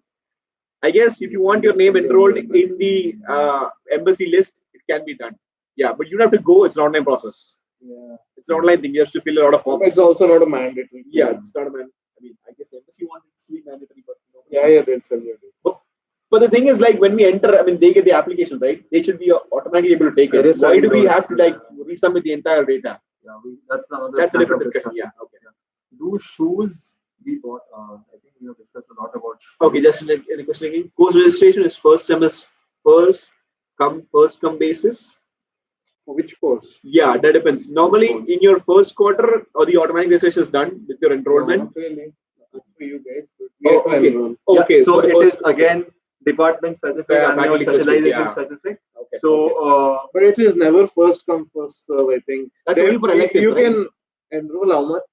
Speaker 2: I guess if you want your name enrolled in the embassy list, it can be done. Yeah, but you don't have to go. It's an online process.
Speaker 3: Yeah.
Speaker 2: It's an online thing. You have to fill a lot of forms.
Speaker 3: It's also not a mandatory.
Speaker 2: Yeah, it's not a man. I mean, I guess the embassy wants it to be mandatory, but
Speaker 3: Yeah, they'll sell you.
Speaker 2: But the thing is, like when we enter, I mean, they get the application, right? They should be automatically able to take it.
Speaker 1: Yes,
Speaker 2: Why do we
Speaker 1: sir.
Speaker 2: have to like resubmit the entire data?
Speaker 1: Yeah, that's another.
Speaker 2: That's a different
Speaker 1: matter of
Speaker 2: discussion. Yeah. Okay.
Speaker 1: Do shoes we bought? I think we have discussed a lot about shoes.
Speaker 2: Okay. Just like any question again. Course registration is first come basis.
Speaker 3: For which course?
Speaker 2: Yeah, that depends. Normally, in your first quarter, or the automatic registration is done with your enrollment.
Speaker 3: Not really. That's for you guys. But we
Speaker 2: Oh,
Speaker 3: have to
Speaker 2: okay.
Speaker 3: enroll.
Speaker 2: Okay,
Speaker 1: So
Speaker 2: the
Speaker 1: it
Speaker 2: first-
Speaker 1: is again department specific
Speaker 2: Yeah,
Speaker 1: and your
Speaker 2: faculty specific,
Speaker 1: specialization
Speaker 2: yeah.
Speaker 1: specific.
Speaker 2: Okay,
Speaker 1: So
Speaker 3: But it is never first come, first serve, I think.
Speaker 2: That's only for electives,
Speaker 3: You
Speaker 2: right?
Speaker 3: can enroll how much?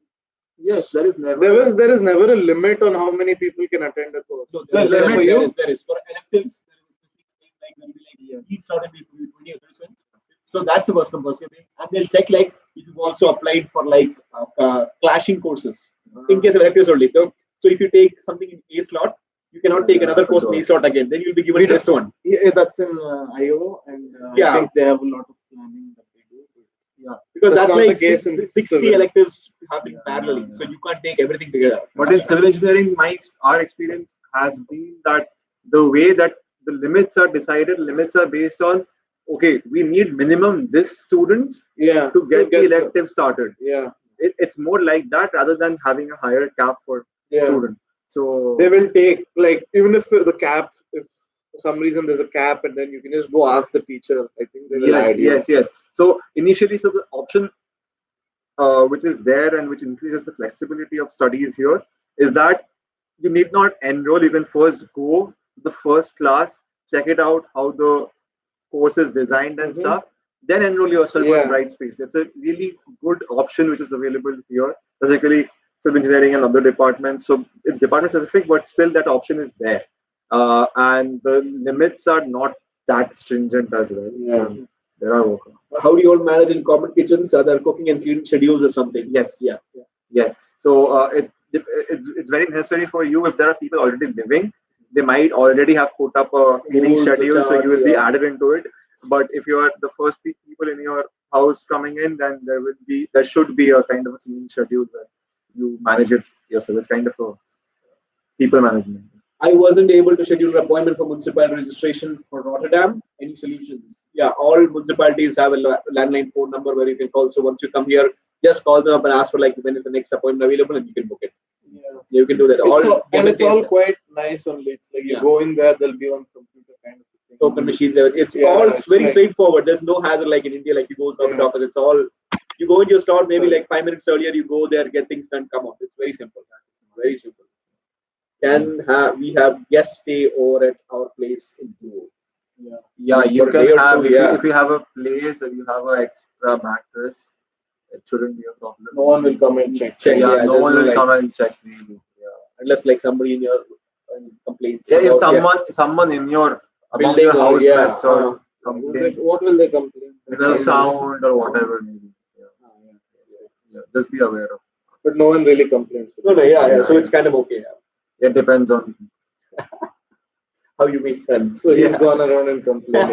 Speaker 1: yes, there is never.
Speaker 3: There is never a limit on how many people can attend a course.
Speaker 2: So
Speaker 3: Is there for you?
Speaker 2: there is. For electives, there is a specific space like there will be like each student will be 20 or 30 students. So that's the first come first serve base. And they'll check like if you've also applied for like clashing courses in case of electives only. So if you take something in A slot, you cannot take another course in A slot again. Then you'll be given this one.
Speaker 3: Yeah, that's in IO, and
Speaker 2: Yeah.
Speaker 3: I think they have a lot of planning that they do.
Speaker 1: Yeah.
Speaker 2: Because
Speaker 3: That's
Speaker 2: that's
Speaker 3: not
Speaker 2: like
Speaker 3: the case in
Speaker 2: 60
Speaker 3: civil.
Speaker 2: electives happening parallelly. So you can't take everything together.
Speaker 1: But in civil engineering, our experience has been that the way that the limits are decided, limits are based on, okay, we need minimum this students
Speaker 3: Yeah.
Speaker 1: to get the elective started.
Speaker 3: Yeah.
Speaker 1: It's more like that rather than having a higher cap for
Speaker 3: Yeah.
Speaker 1: student. So
Speaker 3: They will take, like, even if the cap, if for some reason there's a cap, and then you can just go ask the teacher. I think they will add you.
Speaker 1: yes. So initially, so the option which is there and which increases the flexibility of studies here is that you need not enroll. You can first go to the first class, check it out, how the course is designed and stuff, then enroll yourself
Speaker 3: Yeah.
Speaker 1: on Brightspace. It's a really good option which is available here, basically civil engineering and other departments. So it's department specific, but still that option is there. And the limits are not that stringent as well.
Speaker 3: Yeah.
Speaker 1: So there are workarounds.
Speaker 2: How do you all manage in common kitchens? Are there cooking and cleaning schedules or something?
Speaker 1: Yes.
Speaker 2: Yeah.
Speaker 1: Yes. So it's very necessary for you if there are people already living. They might already have put up a cleaning
Speaker 2: Rules,
Speaker 1: schedule, so you will be
Speaker 2: yeah.
Speaker 1: added into it. But if you are the first people in your house coming in, then there should be a kind of a cleaning schedule where you manage it yourself. It's kind of a people management.
Speaker 2: I wasn't able to schedule an appointment for municipal registration for Rotterdam. Any solutions? Yeah, all municipalities have a landline phone number where you can call. So once you come here, just call them up and ask for like when is the next appointment available, and you can book it.
Speaker 3: Yeah.
Speaker 2: You can do that.
Speaker 3: And it's all quite nice only. It's like you
Speaker 2: Yeah.
Speaker 3: go in there, there'll be on computer kind of thing.
Speaker 2: token machines. It's
Speaker 3: Yeah,
Speaker 2: all
Speaker 3: it's
Speaker 2: very
Speaker 3: like-
Speaker 2: straightforward. There's no hazard like in India, like you go to government
Speaker 3: Yeah.
Speaker 2: office. It's all you go into your store maybe like 5 minutes earlier. You go there, get things done, come out. It's very simple. Very simple. We have guests stay over at our place in Duo.
Speaker 1: Yeah, you
Speaker 2: For a day
Speaker 1: can
Speaker 2: or
Speaker 1: have
Speaker 2: two, yeah.
Speaker 1: if you have a place and you have an extra mattress, it shouldn't be a problem.
Speaker 3: No one will come and check.
Speaker 2: Check.
Speaker 1: Yeah,
Speaker 2: Yeah,
Speaker 1: no
Speaker 2: there's
Speaker 1: one
Speaker 2: no,
Speaker 1: will
Speaker 2: like-
Speaker 1: come and check really.
Speaker 2: Unless like somebody in your complaints.
Speaker 1: Yeah, if
Speaker 2: about,
Speaker 1: someone in your among
Speaker 2: building
Speaker 1: your
Speaker 2: or-
Speaker 1: housemates or
Speaker 3: What
Speaker 1: complains
Speaker 3: will they complain?
Speaker 1: because of sound or whatever maybe. Yeah, just be aware of.
Speaker 3: But no one really complains.
Speaker 2: no, yeah. So it's kind of okay. Yeah.
Speaker 1: It depends on.
Speaker 2: How you make friends.
Speaker 3: So he's
Speaker 2: Yeah.
Speaker 3: gone around and complaining.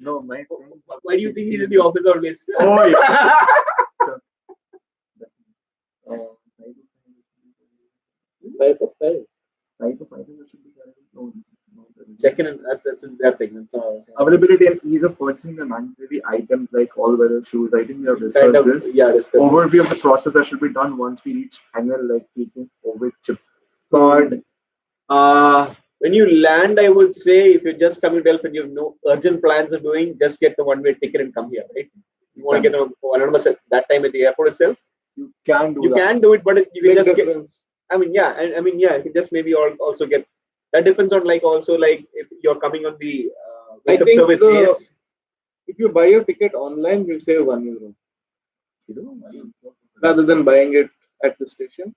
Speaker 1: No, my friend.
Speaker 2: Why do you think he's in the office always?
Speaker 1: Oh yeah.
Speaker 3: Type of style.
Speaker 1: Type of item that should be carried. No.
Speaker 2: Check in, and that's their thing. That's all.
Speaker 1: Availability and ease of purchasing the mandatory items like all-weather shoes. I think we have discussed
Speaker 2: Kind of,
Speaker 1: this.
Speaker 2: yeah, discuss.
Speaker 1: Overview of the process that should be done once we reach final, like taking over chip card.
Speaker 2: When you land, I would say if you're just coming to Delft and you have no urgent plans of doing, just get the one-way ticket and come here, right? You want to get an anonymous at that time at the airport itself.
Speaker 1: You can do
Speaker 2: You
Speaker 1: that.
Speaker 2: can do it, but you can
Speaker 3: Big
Speaker 2: just get.
Speaker 3: difference.
Speaker 2: I mean, yeah, and I mean, yeah, you can just maybe also get. That depends on like also like if you're coming on the
Speaker 3: I
Speaker 2: welcome
Speaker 3: think
Speaker 2: service
Speaker 3: the-
Speaker 2: days.
Speaker 3: If you buy your ticket online, you save €1 rather than buying it at the station.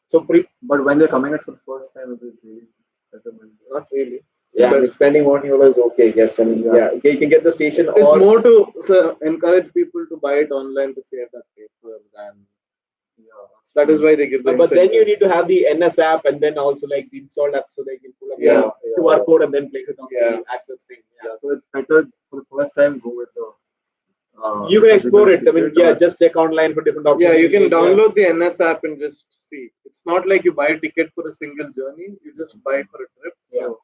Speaker 2: So
Speaker 1: But when they're coming it for the first time, it is really recommended.
Speaker 3: Not really.
Speaker 2: yeah,
Speaker 3: But
Speaker 2: but spending €1 is okay. Yes, I mean, yeah, you can get the station.
Speaker 3: it's
Speaker 2: or
Speaker 3: more to encourage people to buy it online to save that paper than. That is why they give the
Speaker 2: But then you
Speaker 3: incentive.
Speaker 2: need to have the NS app and then also like the installed app so they can pull up
Speaker 3: Yeah,
Speaker 2: the QR code and then place it on
Speaker 3: Yeah.
Speaker 2: the access thing. Yeah.
Speaker 1: Yeah, so it's better for the first time go with the.
Speaker 2: You can explore it. I mean,
Speaker 1: physical
Speaker 2: yeah,
Speaker 1: ticket
Speaker 2: just check online for different options.
Speaker 3: Yeah, you can
Speaker 2: Yeah.
Speaker 3: download the NS app and just see. It's not like you buy a ticket for a single journey. You just buy for a trip. So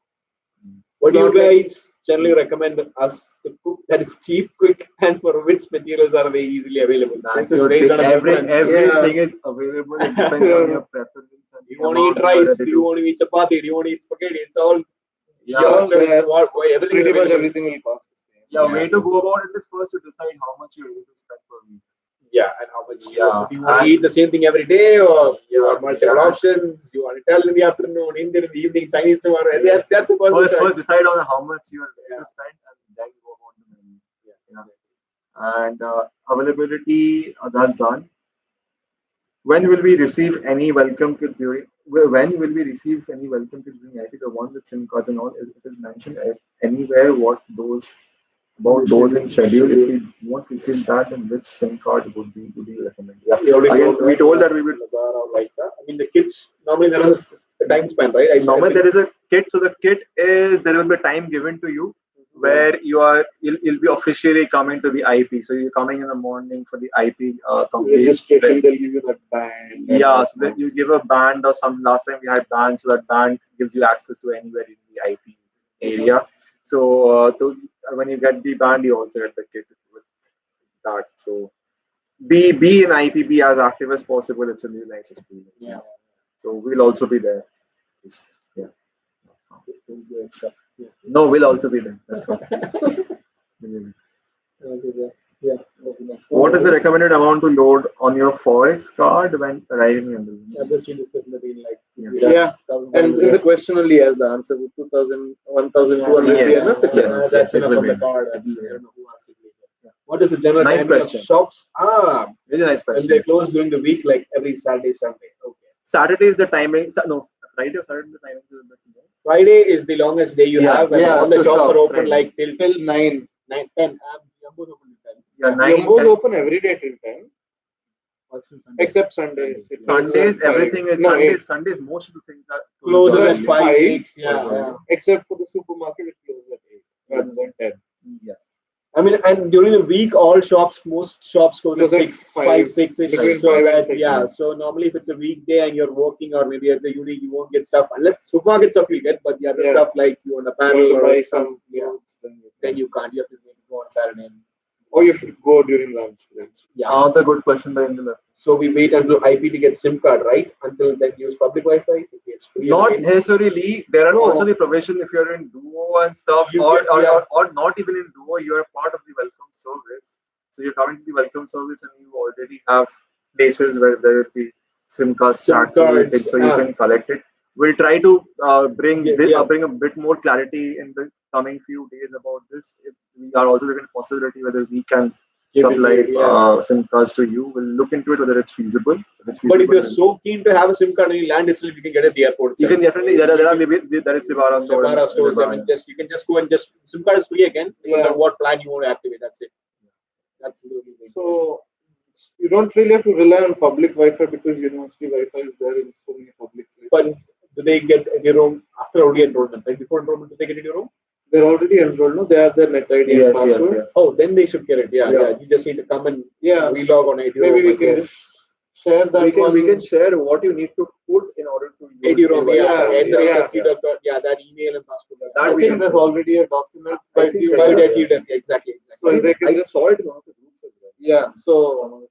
Speaker 2: What do you
Speaker 3: It's not like-
Speaker 2: guys generally recommend us to cook that is cheap, quick, and for which materials are they easily available?
Speaker 1: That's
Speaker 2: This is
Speaker 1: your
Speaker 2: based
Speaker 1: thing.
Speaker 2: on a preference.
Speaker 1: Everything is available. It depends on your preference. And
Speaker 2: Do you
Speaker 1: the
Speaker 2: want to eat
Speaker 1: amount you are
Speaker 2: rice?
Speaker 1: ready
Speaker 2: Do you want to eat chapati? Do you want to eat spaghetti? It's all
Speaker 1: Yeah.
Speaker 2: your choice.
Speaker 3: Yeah.
Speaker 2: Everything is
Speaker 3: pretty much
Speaker 2: available.
Speaker 3: everything will cost the same.
Speaker 1: way to go about it is first to decide how much you're able to spend per week.
Speaker 5: Yeah, and how much
Speaker 1: Yeah.
Speaker 5: do you want to eat the same thing every day, or you want multiple
Speaker 1: Yeah.
Speaker 5: options? You want Italian in the afternoon, Indian in the evening, Chinese tomorrow. And that's a personal
Speaker 1: First
Speaker 5: choice.
Speaker 1: decide on how much you are ready to spend, and then go about the menu. And availability, that's done. When will we receive any welcome kits during? When will we receive any welcome kits during IT? The one with SIM cards and all. It is mentioned anywhere what those about those in schedule. If we won't receive that, then which SIM card would you recommend? Yeah. Again, we told that we would.
Speaker 5: I mean, the kids normally there is a time span, right?
Speaker 1: Normally there is a kit. So the kit is there will be time given to you where you'll be officially coming to the IP. So you're coming in the morning for the IP complete
Speaker 3: Registration, they'll give you that band.
Speaker 1: Yeah, so that you give a band or some. Last time we had bands, so that band gives you access to anywhere in the IP area. So, when you get the band, you also get the kit with that. So be in IP, be as active as possible. It's a really nice experience.
Speaker 5: Yeah.
Speaker 1: So we'll also be there. Yeah. No, we'll also be there. That's all. What is the recommended amount to load on your Forex card when arriving in the room?
Speaker 5: This we discussed in the beginning, like
Speaker 3: Yeah. And in the question only has the answer with 2,000, 1,200
Speaker 1: Yes.
Speaker 3: enough. It's
Speaker 1: Yes.
Speaker 3: enough.
Speaker 5: that's
Speaker 1: it
Speaker 5: enough
Speaker 1: will
Speaker 5: on the
Speaker 1: be.
Speaker 5: card. I don't know who asked it later. What is the general
Speaker 1: Nice
Speaker 5: timing
Speaker 1: question.
Speaker 5: of shops?
Speaker 1: Really nice
Speaker 5: When
Speaker 1: question.
Speaker 5: they close during the week, like every Saturday, Sunday. Okay.
Speaker 1: Saturday is the timing. No, Friday or Saturday the timing is a bit more.
Speaker 5: Friday is the longest day you have, and all the
Speaker 3: to
Speaker 5: shops
Speaker 3: shop,
Speaker 5: are open
Speaker 1: Friday.
Speaker 5: like till
Speaker 3: Till 9.
Speaker 5: 9, 10. Jumbo's open till 10.
Speaker 1: Yeah, 9,
Speaker 3: Jumbo's
Speaker 1: 10.
Speaker 3: open every day till 10, except Sundays. It closes
Speaker 1: Sundays,
Speaker 3: at 5.
Speaker 1: everything is
Speaker 3: No,
Speaker 1: Sundays.
Speaker 3: 8.
Speaker 1: Sundays, most of the things are
Speaker 5: Closes
Speaker 3: at
Speaker 5: at 5, 6.
Speaker 1: Yeah.
Speaker 5: Yeah.
Speaker 3: Except for the supermarket, it closes at 8 rather than 10.
Speaker 1: Yes.
Speaker 5: I mean, and during the week, most shops close at
Speaker 3: Close at
Speaker 5: 6,
Speaker 3: 5,
Speaker 5: 5, 6 ish.
Speaker 3: between
Speaker 5: So
Speaker 3: 5 and
Speaker 5: that,
Speaker 3: 6.
Speaker 5: yeah. So normally, if it's a weekday and you're working, or maybe at the uni, you won't get stuff unless supermarket stuff you get, but the other
Speaker 3: Yeah.
Speaker 5: stuff like you want
Speaker 3: You
Speaker 5: apparel
Speaker 3: want to
Speaker 5: or
Speaker 3: buy
Speaker 5: some,
Speaker 3: some
Speaker 5: yeah,
Speaker 3: clothes,
Speaker 5: then you can't. You have to go on Saturday.
Speaker 3: or you should go during lunch.
Speaker 5: Yeah.
Speaker 1: Another good question by Indula.
Speaker 5: So we wait until IP to get SIM card, right? Until then use public Wi-Fi. It's free.
Speaker 1: Not
Speaker 5: again.
Speaker 1: necessarily. There are also the provision if you're in Duo and stuff,
Speaker 5: You
Speaker 1: or,
Speaker 5: get-
Speaker 1: or,
Speaker 5: yeah.
Speaker 1: or not even in Duo, you're part of the welcome service. So you're coming to the welcome service and you already have places where there will be SIM cards
Speaker 5: SIM
Speaker 1: stacked, so
Speaker 5: cards,
Speaker 1: you can collect it. We'll try to bring
Speaker 5: Yeah.
Speaker 1: bring a bit more clarity in the coming few days about this. If we are also looking at possibility whether we can
Speaker 5: Give it
Speaker 1: supply
Speaker 5: to you, yeah.
Speaker 1: SIM cards to you. We'll look into it whether it's feasible.
Speaker 5: But if you're so keen to have a SIM card and you land itself, you can get it at the airport.
Speaker 1: You can definitely there are there is Libara store.
Speaker 5: Libara stores. I mean, you can just go and SIM card is free again. Depends on what plan you want to activate. That's it. That's the only thing.
Speaker 3: So you don't really have to rely on public Wi-Fi because university Wi-Fi is there in so many public places.
Speaker 5: But do they get in your room after already enrollment? Like before enrollment, do they get in your room?
Speaker 3: They're already enrolled, no? They have their net ID and password.
Speaker 1: Yes.
Speaker 5: Oh, then they should get it. Yeah. You just need to come and relog on 80
Speaker 3: Maybe
Speaker 5: room.
Speaker 3: we can just share that
Speaker 1: We can share what you need to put in order to use
Speaker 5: 80 room.
Speaker 3: Yeah.
Speaker 5: That email and password.
Speaker 3: I
Speaker 1: we
Speaker 3: think
Speaker 1: can
Speaker 3: there's
Speaker 1: share.
Speaker 3: already a document.
Speaker 1: I
Speaker 3: But
Speaker 1: think
Speaker 3: you
Speaker 1: that-
Speaker 3: might
Speaker 5: Exactly.
Speaker 3: So they can
Speaker 1: I
Speaker 3: just
Speaker 1: saw it in one of the groups as well.
Speaker 3: yeah. So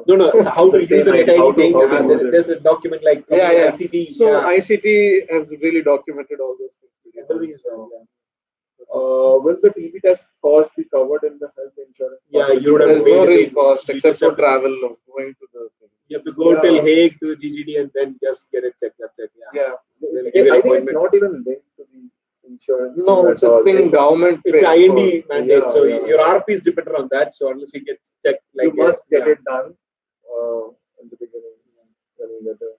Speaker 5: No. How to
Speaker 1: The
Speaker 5: use
Speaker 1: same
Speaker 5: the net
Speaker 1: idea, how
Speaker 5: ID
Speaker 1: to-
Speaker 5: thing?
Speaker 1: how to use it.
Speaker 5: There's a document like ICT.
Speaker 3: So ICT has really documented all those things.
Speaker 5: Everything is done,
Speaker 1: Will the TB test cost be covered in the health insurance?
Speaker 5: Yeah, you would have
Speaker 3: There's
Speaker 5: to
Speaker 3: no
Speaker 5: pay
Speaker 3: real
Speaker 5: the-
Speaker 3: cost
Speaker 5: you
Speaker 3: except
Speaker 5: just
Speaker 3: for
Speaker 5: have to-
Speaker 3: travel or going to the thing.
Speaker 5: You have to go till Hague to GGD and then just get it checked. That's it.
Speaker 3: Yeah.
Speaker 5: They'll give you an
Speaker 1: I think it's
Speaker 5: appointment.
Speaker 1: not even linked to the insurance.
Speaker 3: No,
Speaker 1: thing
Speaker 3: it's
Speaker 1: at
Speaker 3: a
Speaker 1: all.
Speaker 3: thing government
Speaker 5: It's
Speaker 3: pays
Speaker 5: IND mandate,
Speaker 1: Yeah,
Speaker 5: so
Speaker 1: yeah.
Speaker 5: your RP is dependent on that. So unless it gets checked,
Speaker 1: You
Speaker 5: like
Speaker 1: must get
Speaker 5: yeah.
Speaker 1: it done in the beginning. When you get the-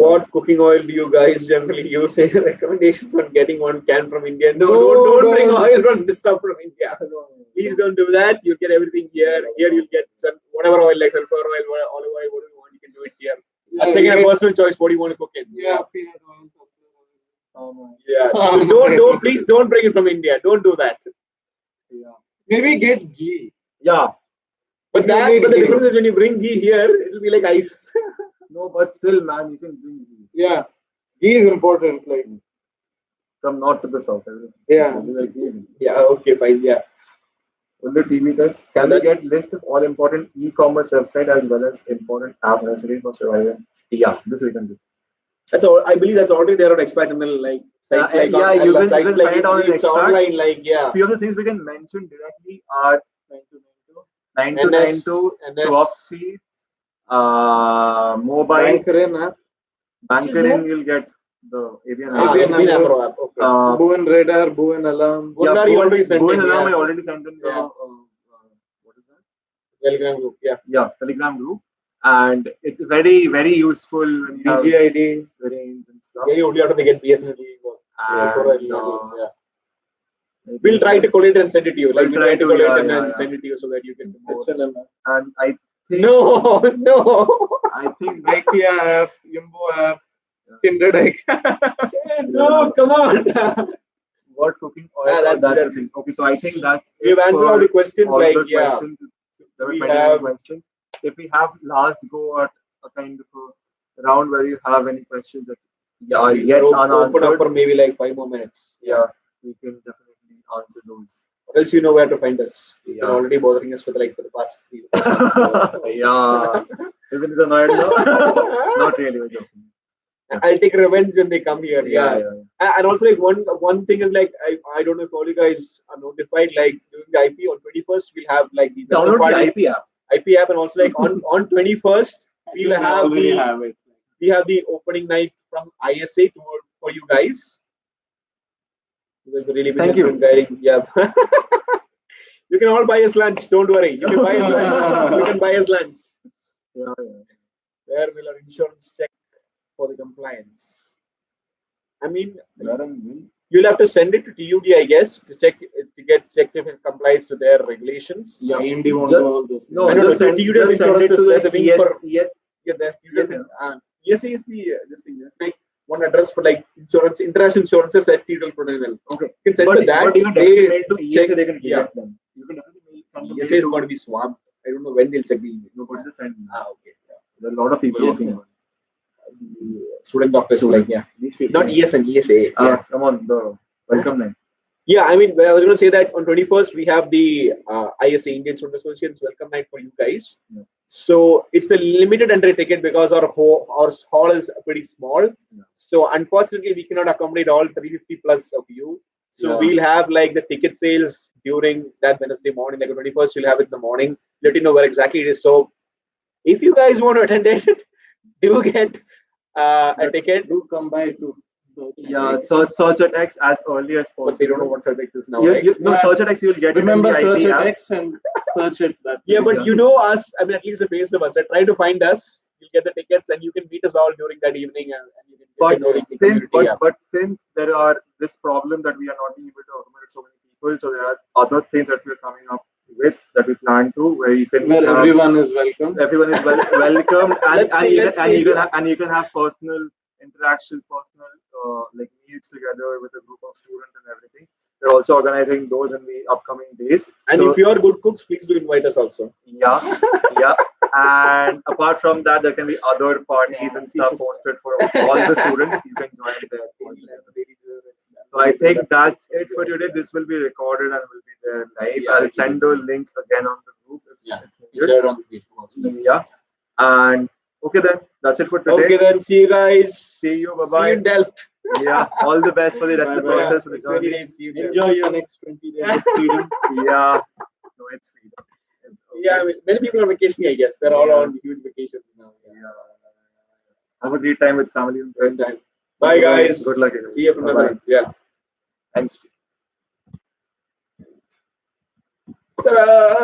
Speaker 5: What cooking oil do you guys generally use? Any recommendations on getting one can from India? No,
Speaker 3: No,
Speaker 5: don't bring
Speaker 3: don't.
Speaker 5: oil from stuff from India. Please don't do that. You get everything here. Here you'll get whatever oil, like sulfur oil, olive oil, whatever you want, you can do it here. That's again a personal choice. What do you want to cook in?
Speaker 3: Yeah, peanut oil.
Speaker 5: Yeah. Please don't bring it from India. Don't do that.
Speaker 3: Maybe get ghee.
Speaker 1: Yeah.
Speaker 5: But
Speaker 3: You need
Speaker 5: the
Speaker 3: ghee.
Speaker 5: difference is when you bring ghee here, it'll be like ice.
Speaker 1: No, but still, man, you can bring ghee
Speaker 3: Yeah, ghee is important. Like
Speaker 1: from north to the south.
Speaker 3: Yeah.
Speaker 5: Yeah. Okay. Fine. Yeah.
Speaker 1: Will the TV test? Can they get list of all important e-commerce website as well as important app necessary for survival? Yeah, this we can do.
Speaker 5: That's all. I believe that's already there on Expaternal, like sites like
Speaker 1: yeah,
Speaker 5: on,
Speaker 1: you can
Speaker 5: sites
Speaker 1: find
Speaker 5: like
Speaker 1: it on
Speaker 5: it's
Speaker 1: Expert.
Speaker 5: online, like yeah.
Speaker 1: Few of the things we can mention directly are 9292,
Speaker 5: NS,
Speaker 1: 9292, swap seats, mobile,
Speaker 3: Bankerin app,
Speaker 1: Bankerin, you'll get the ABN
Speaker 3: ABN
Speaker 5: ABN
Speaker 3: Amro.
Speaker 5: Amro app. Okay.
Speaker 3: Boon Radar, Boon Alarm.
Speaker 5: Bundar you already sent
Speaker 1: Boon
Speaker 5: in,
Speaker 1: Alarm
Speaker 5: yeah.
Speaker 1: I already sent in the
Speaker 5: Yeah.
Speaker 1: what is that?
Speaker 5: Telegram group, yeah.
Speaker 1: Yeah, Telegram group, and it's very very useful when you have
Speaker 3: DGID.
Speaker 1: the range and stuff.
Speaker 5: Yeah, you only have to get BSNL.
Speaker 1: And,
Speaker 5: Yeah. We'll try to collate and send it to you. Like
Speaker 1: We'll
Speaker 5: we'll
Speaker 1: try
Speaker 5: try to
Speaker 1: to,
Speaker 5: collate
Speaker 1: yeah,
Speaker 5: and
Speaker 1: yeah.
Speaker 5: send it to you so that you can.
Speaker 3: HLM app.
Speaker 1: And I think
Speaker 5: No, no.
Speaker 1: I think
Speaker 3: IKEA app, Yumbo app, Kindred IKEA.
Speaker 5: No, come on.
Speaker 1: what cooking oil.
Speaker 5: That's
Speaker 1: the
Speaker 5: it.
Speaker 1: thing. Okay, so I think that's
Speaker 5: We've
Speaker 1: it
Speaker 5: answered all
Speaker 1: for
Speaker 5: the questions.
Speaker 1: all
Speaker 5: Like
Speaker 1: the
Speaker 5: yeah,
Speaker 1: questions. There were
Speaker 5: We
Speaker 1: 29
Speaker 5: have-
Speaker 1: questions. If we have last go at a kind of a round where you have any questions that are yet
Speaker 5: open up
Speaker 1: unanswered,
Speaker 5: for maybe like 5 more minutes.
Speaker 1: yeah, we can definitely answer those.
Speaker 5: Or else you know where to find us. You're
Speaker 1: Yeah.
Speaker 5: already bothering us for the past 3 months.
Speaker 1: Yeah, even is annoyed now. Not really, we're joking.
Speaker 5: I'll take revenge when they come here. Yeah. And also like one thing is like I don't know if all you guys are notified, like during the IP on 21st we'll have like the
Speaker 1: Download
Speaker 5: party,
Speaker 1: the IP app.
Speaker 5: IP app, and also like on 21st we'll have
Speaker 3: already
Speaker 5: the
Speaker 3: have it.
Speaker 5: we have the opening night from ISA for you guys. You guys are really been
Speaker 1: Thank you.
Speaker 5: helpful in guiding. Yeah. You can all buy us lunch. Don't worry. You can buy us lunch. You can buy us lunch.
Speaker 1: Yeah.
Speaker 5: Where will our insurance check for the compliance? I mean, you'll have to send it to TUD, I guess, to check to get checked if it complies to their regulations.
Speaker 1: Yeah.
Speaker 3: IMD won't
Speaker 1: Just-
Speaker 3: do all those.
Speaker 1: No,
Speaker 5: I know,
Speaker 1: just
Speaker 5: but
Speaker 1: send,
Speaker 5: TUD
Speaker 1: just send it to
Speaker 5: there's a
Speaker 1: the
Speaker 5: link for-
Speaker 1: ES.
Speaker 5: Yeah, that's
Speaker 1: Yes,
Speaker 5: ESA is the this thing. It's like one address for like insurance, international insurances at TUD Prudential.
Speaker 1: Okay.
Speaker 5: You can send
Speaker 1: But
Speaker 5: to that.
Speaker 1: you can
Speaker 5: they
Speaker 1: definitely mail to ESA,
Speaker 5: check-
Speaker 1: they can
Speaker 5: yeah.
Speaker 1: get them. You can definitely send the
Speaker 5: ESA is
Speaker 1: mail
Speaker 5: going to be swamped. I don't know when they'll check the email.
Speaker 1: No, but just send.
Speaker 5: Okay.
Speaker 1: There are a lot of people
Speaker 3: Yes,
Speaker 1: working
Speaker 3: sir.
Speaker 1: on it.
Speaker 5: The student office, like yeah,
Speaker 1: These people.
Speaker 5: not ESN, ESA. Yeah.
Speaker 1: Come on, the welcome night.
Speaker 5: Yeah, I mean, I was going to say that on 21st we have the ISA Indian Student Association's welcome night for you guys.
Speaker 1: Yeah.
Speaker 5: So it's a limited entry ticket because our hall is pretty small.
Speaker 1: Yeah.
Speaker 5: So unfortunately, we cannot accommodate all 350 plus of you. So
Speaker 1: Yeah.
Speaker 5: we'll have like the ticket sales during that Wednesday morning, like the 21st. We'll have it in the morning. Let you know where exactly it is. So if you guys want to attend it, do get a ticket.
Speaker 3: Do come by to.
Speaker 1: Yeah, search at X as early as possible.
Speaker 5: But they don't know what Certex is now,
Speaker 1: No,
Speaker 5: right?
Speaker 1: search at X, you'll get
Speaker 3: Remember,
Speaker 1: it in the
Speaker 3: search
Speaker 1: IP
Speaker 3: at
Speaker 1: app.
Speaker 3: X and search it that.
Speaker 5: Yeah, but
Speaker 1: Yeah.
Speaker 5: you know us. I mean, at least the face of us. Try to find us. You'll get the tickets, and you can meet us all during that evening, and you can
Speaker 1: But
Speaker 5: get to know the
Speaker 1: since
Speaker 5: community. Yeah.
Speaker 1: but since there are this problem that we are not being able to accommodate so many people, so there are other things that we're coming up with that we plan to, where you can
Speaker 3: Where
Speaker 1: have,
Speaker 3: everyone is welcome.
Speaker 1: everyone is welcome, and
Speaker 5: Let's see.
Speaker 1: you can have personal interactions, personal like meets together with a group of students and everything. We're also organizing those in the upcoming days.
Speaker 5: And
Speaker 1: So,
Speaker 5: if you are good cooks, please do invite us also.
Speaker 1: yeah, yeah. And apart from that, there can be other parties and stuff hosted for all the students. You can join there. So I think that's it for today. This will be recorded and will be there live.
Speaker 5: Yeah,
Speaker 1: I'll send a link again on the group if
Speaker 5: Yeah.
Speaker 1: it's needed.
Speaker 5: Share on the Facebook also.
Speaker 1: Yeah. And okay then, that's it for today.
Speaker 5: Okay, then see you guys.
Speaker 1: See you. Bye
Speaker 5: See you in
Speaker 1: bye.
Speaker 5: Delft.
Speaker 1: Yeah. All the best for the rest of the
Speaker 3: Bye-bye.
Speaker 1: process for the
Speaker 5: 20
Speaker 1: journey.
Speaker 5: days. See you in Delft.
Speaker 3: Enjoy your next 20 days of freedom.
Speaker 1: Yeah. No, it's freedom. It's okay.
Speaker 5: Yeah, I mean, many people are vacationing, I guess. They're all
Speaker 1: Yeah.
Speaker 5: on huge vacations now.
Speaker 1: Yeah. Have a great time with family and friends.
Speaker 5: Bye, guys.
Speaker 1: Good luck, everyone.
Speaker 5: See you from the
Speaker 1: Bye-bye.
Speaker 5: Netherlands. Yeah.
Speaker 1: Thanks.
Speaker 5: Ta-da!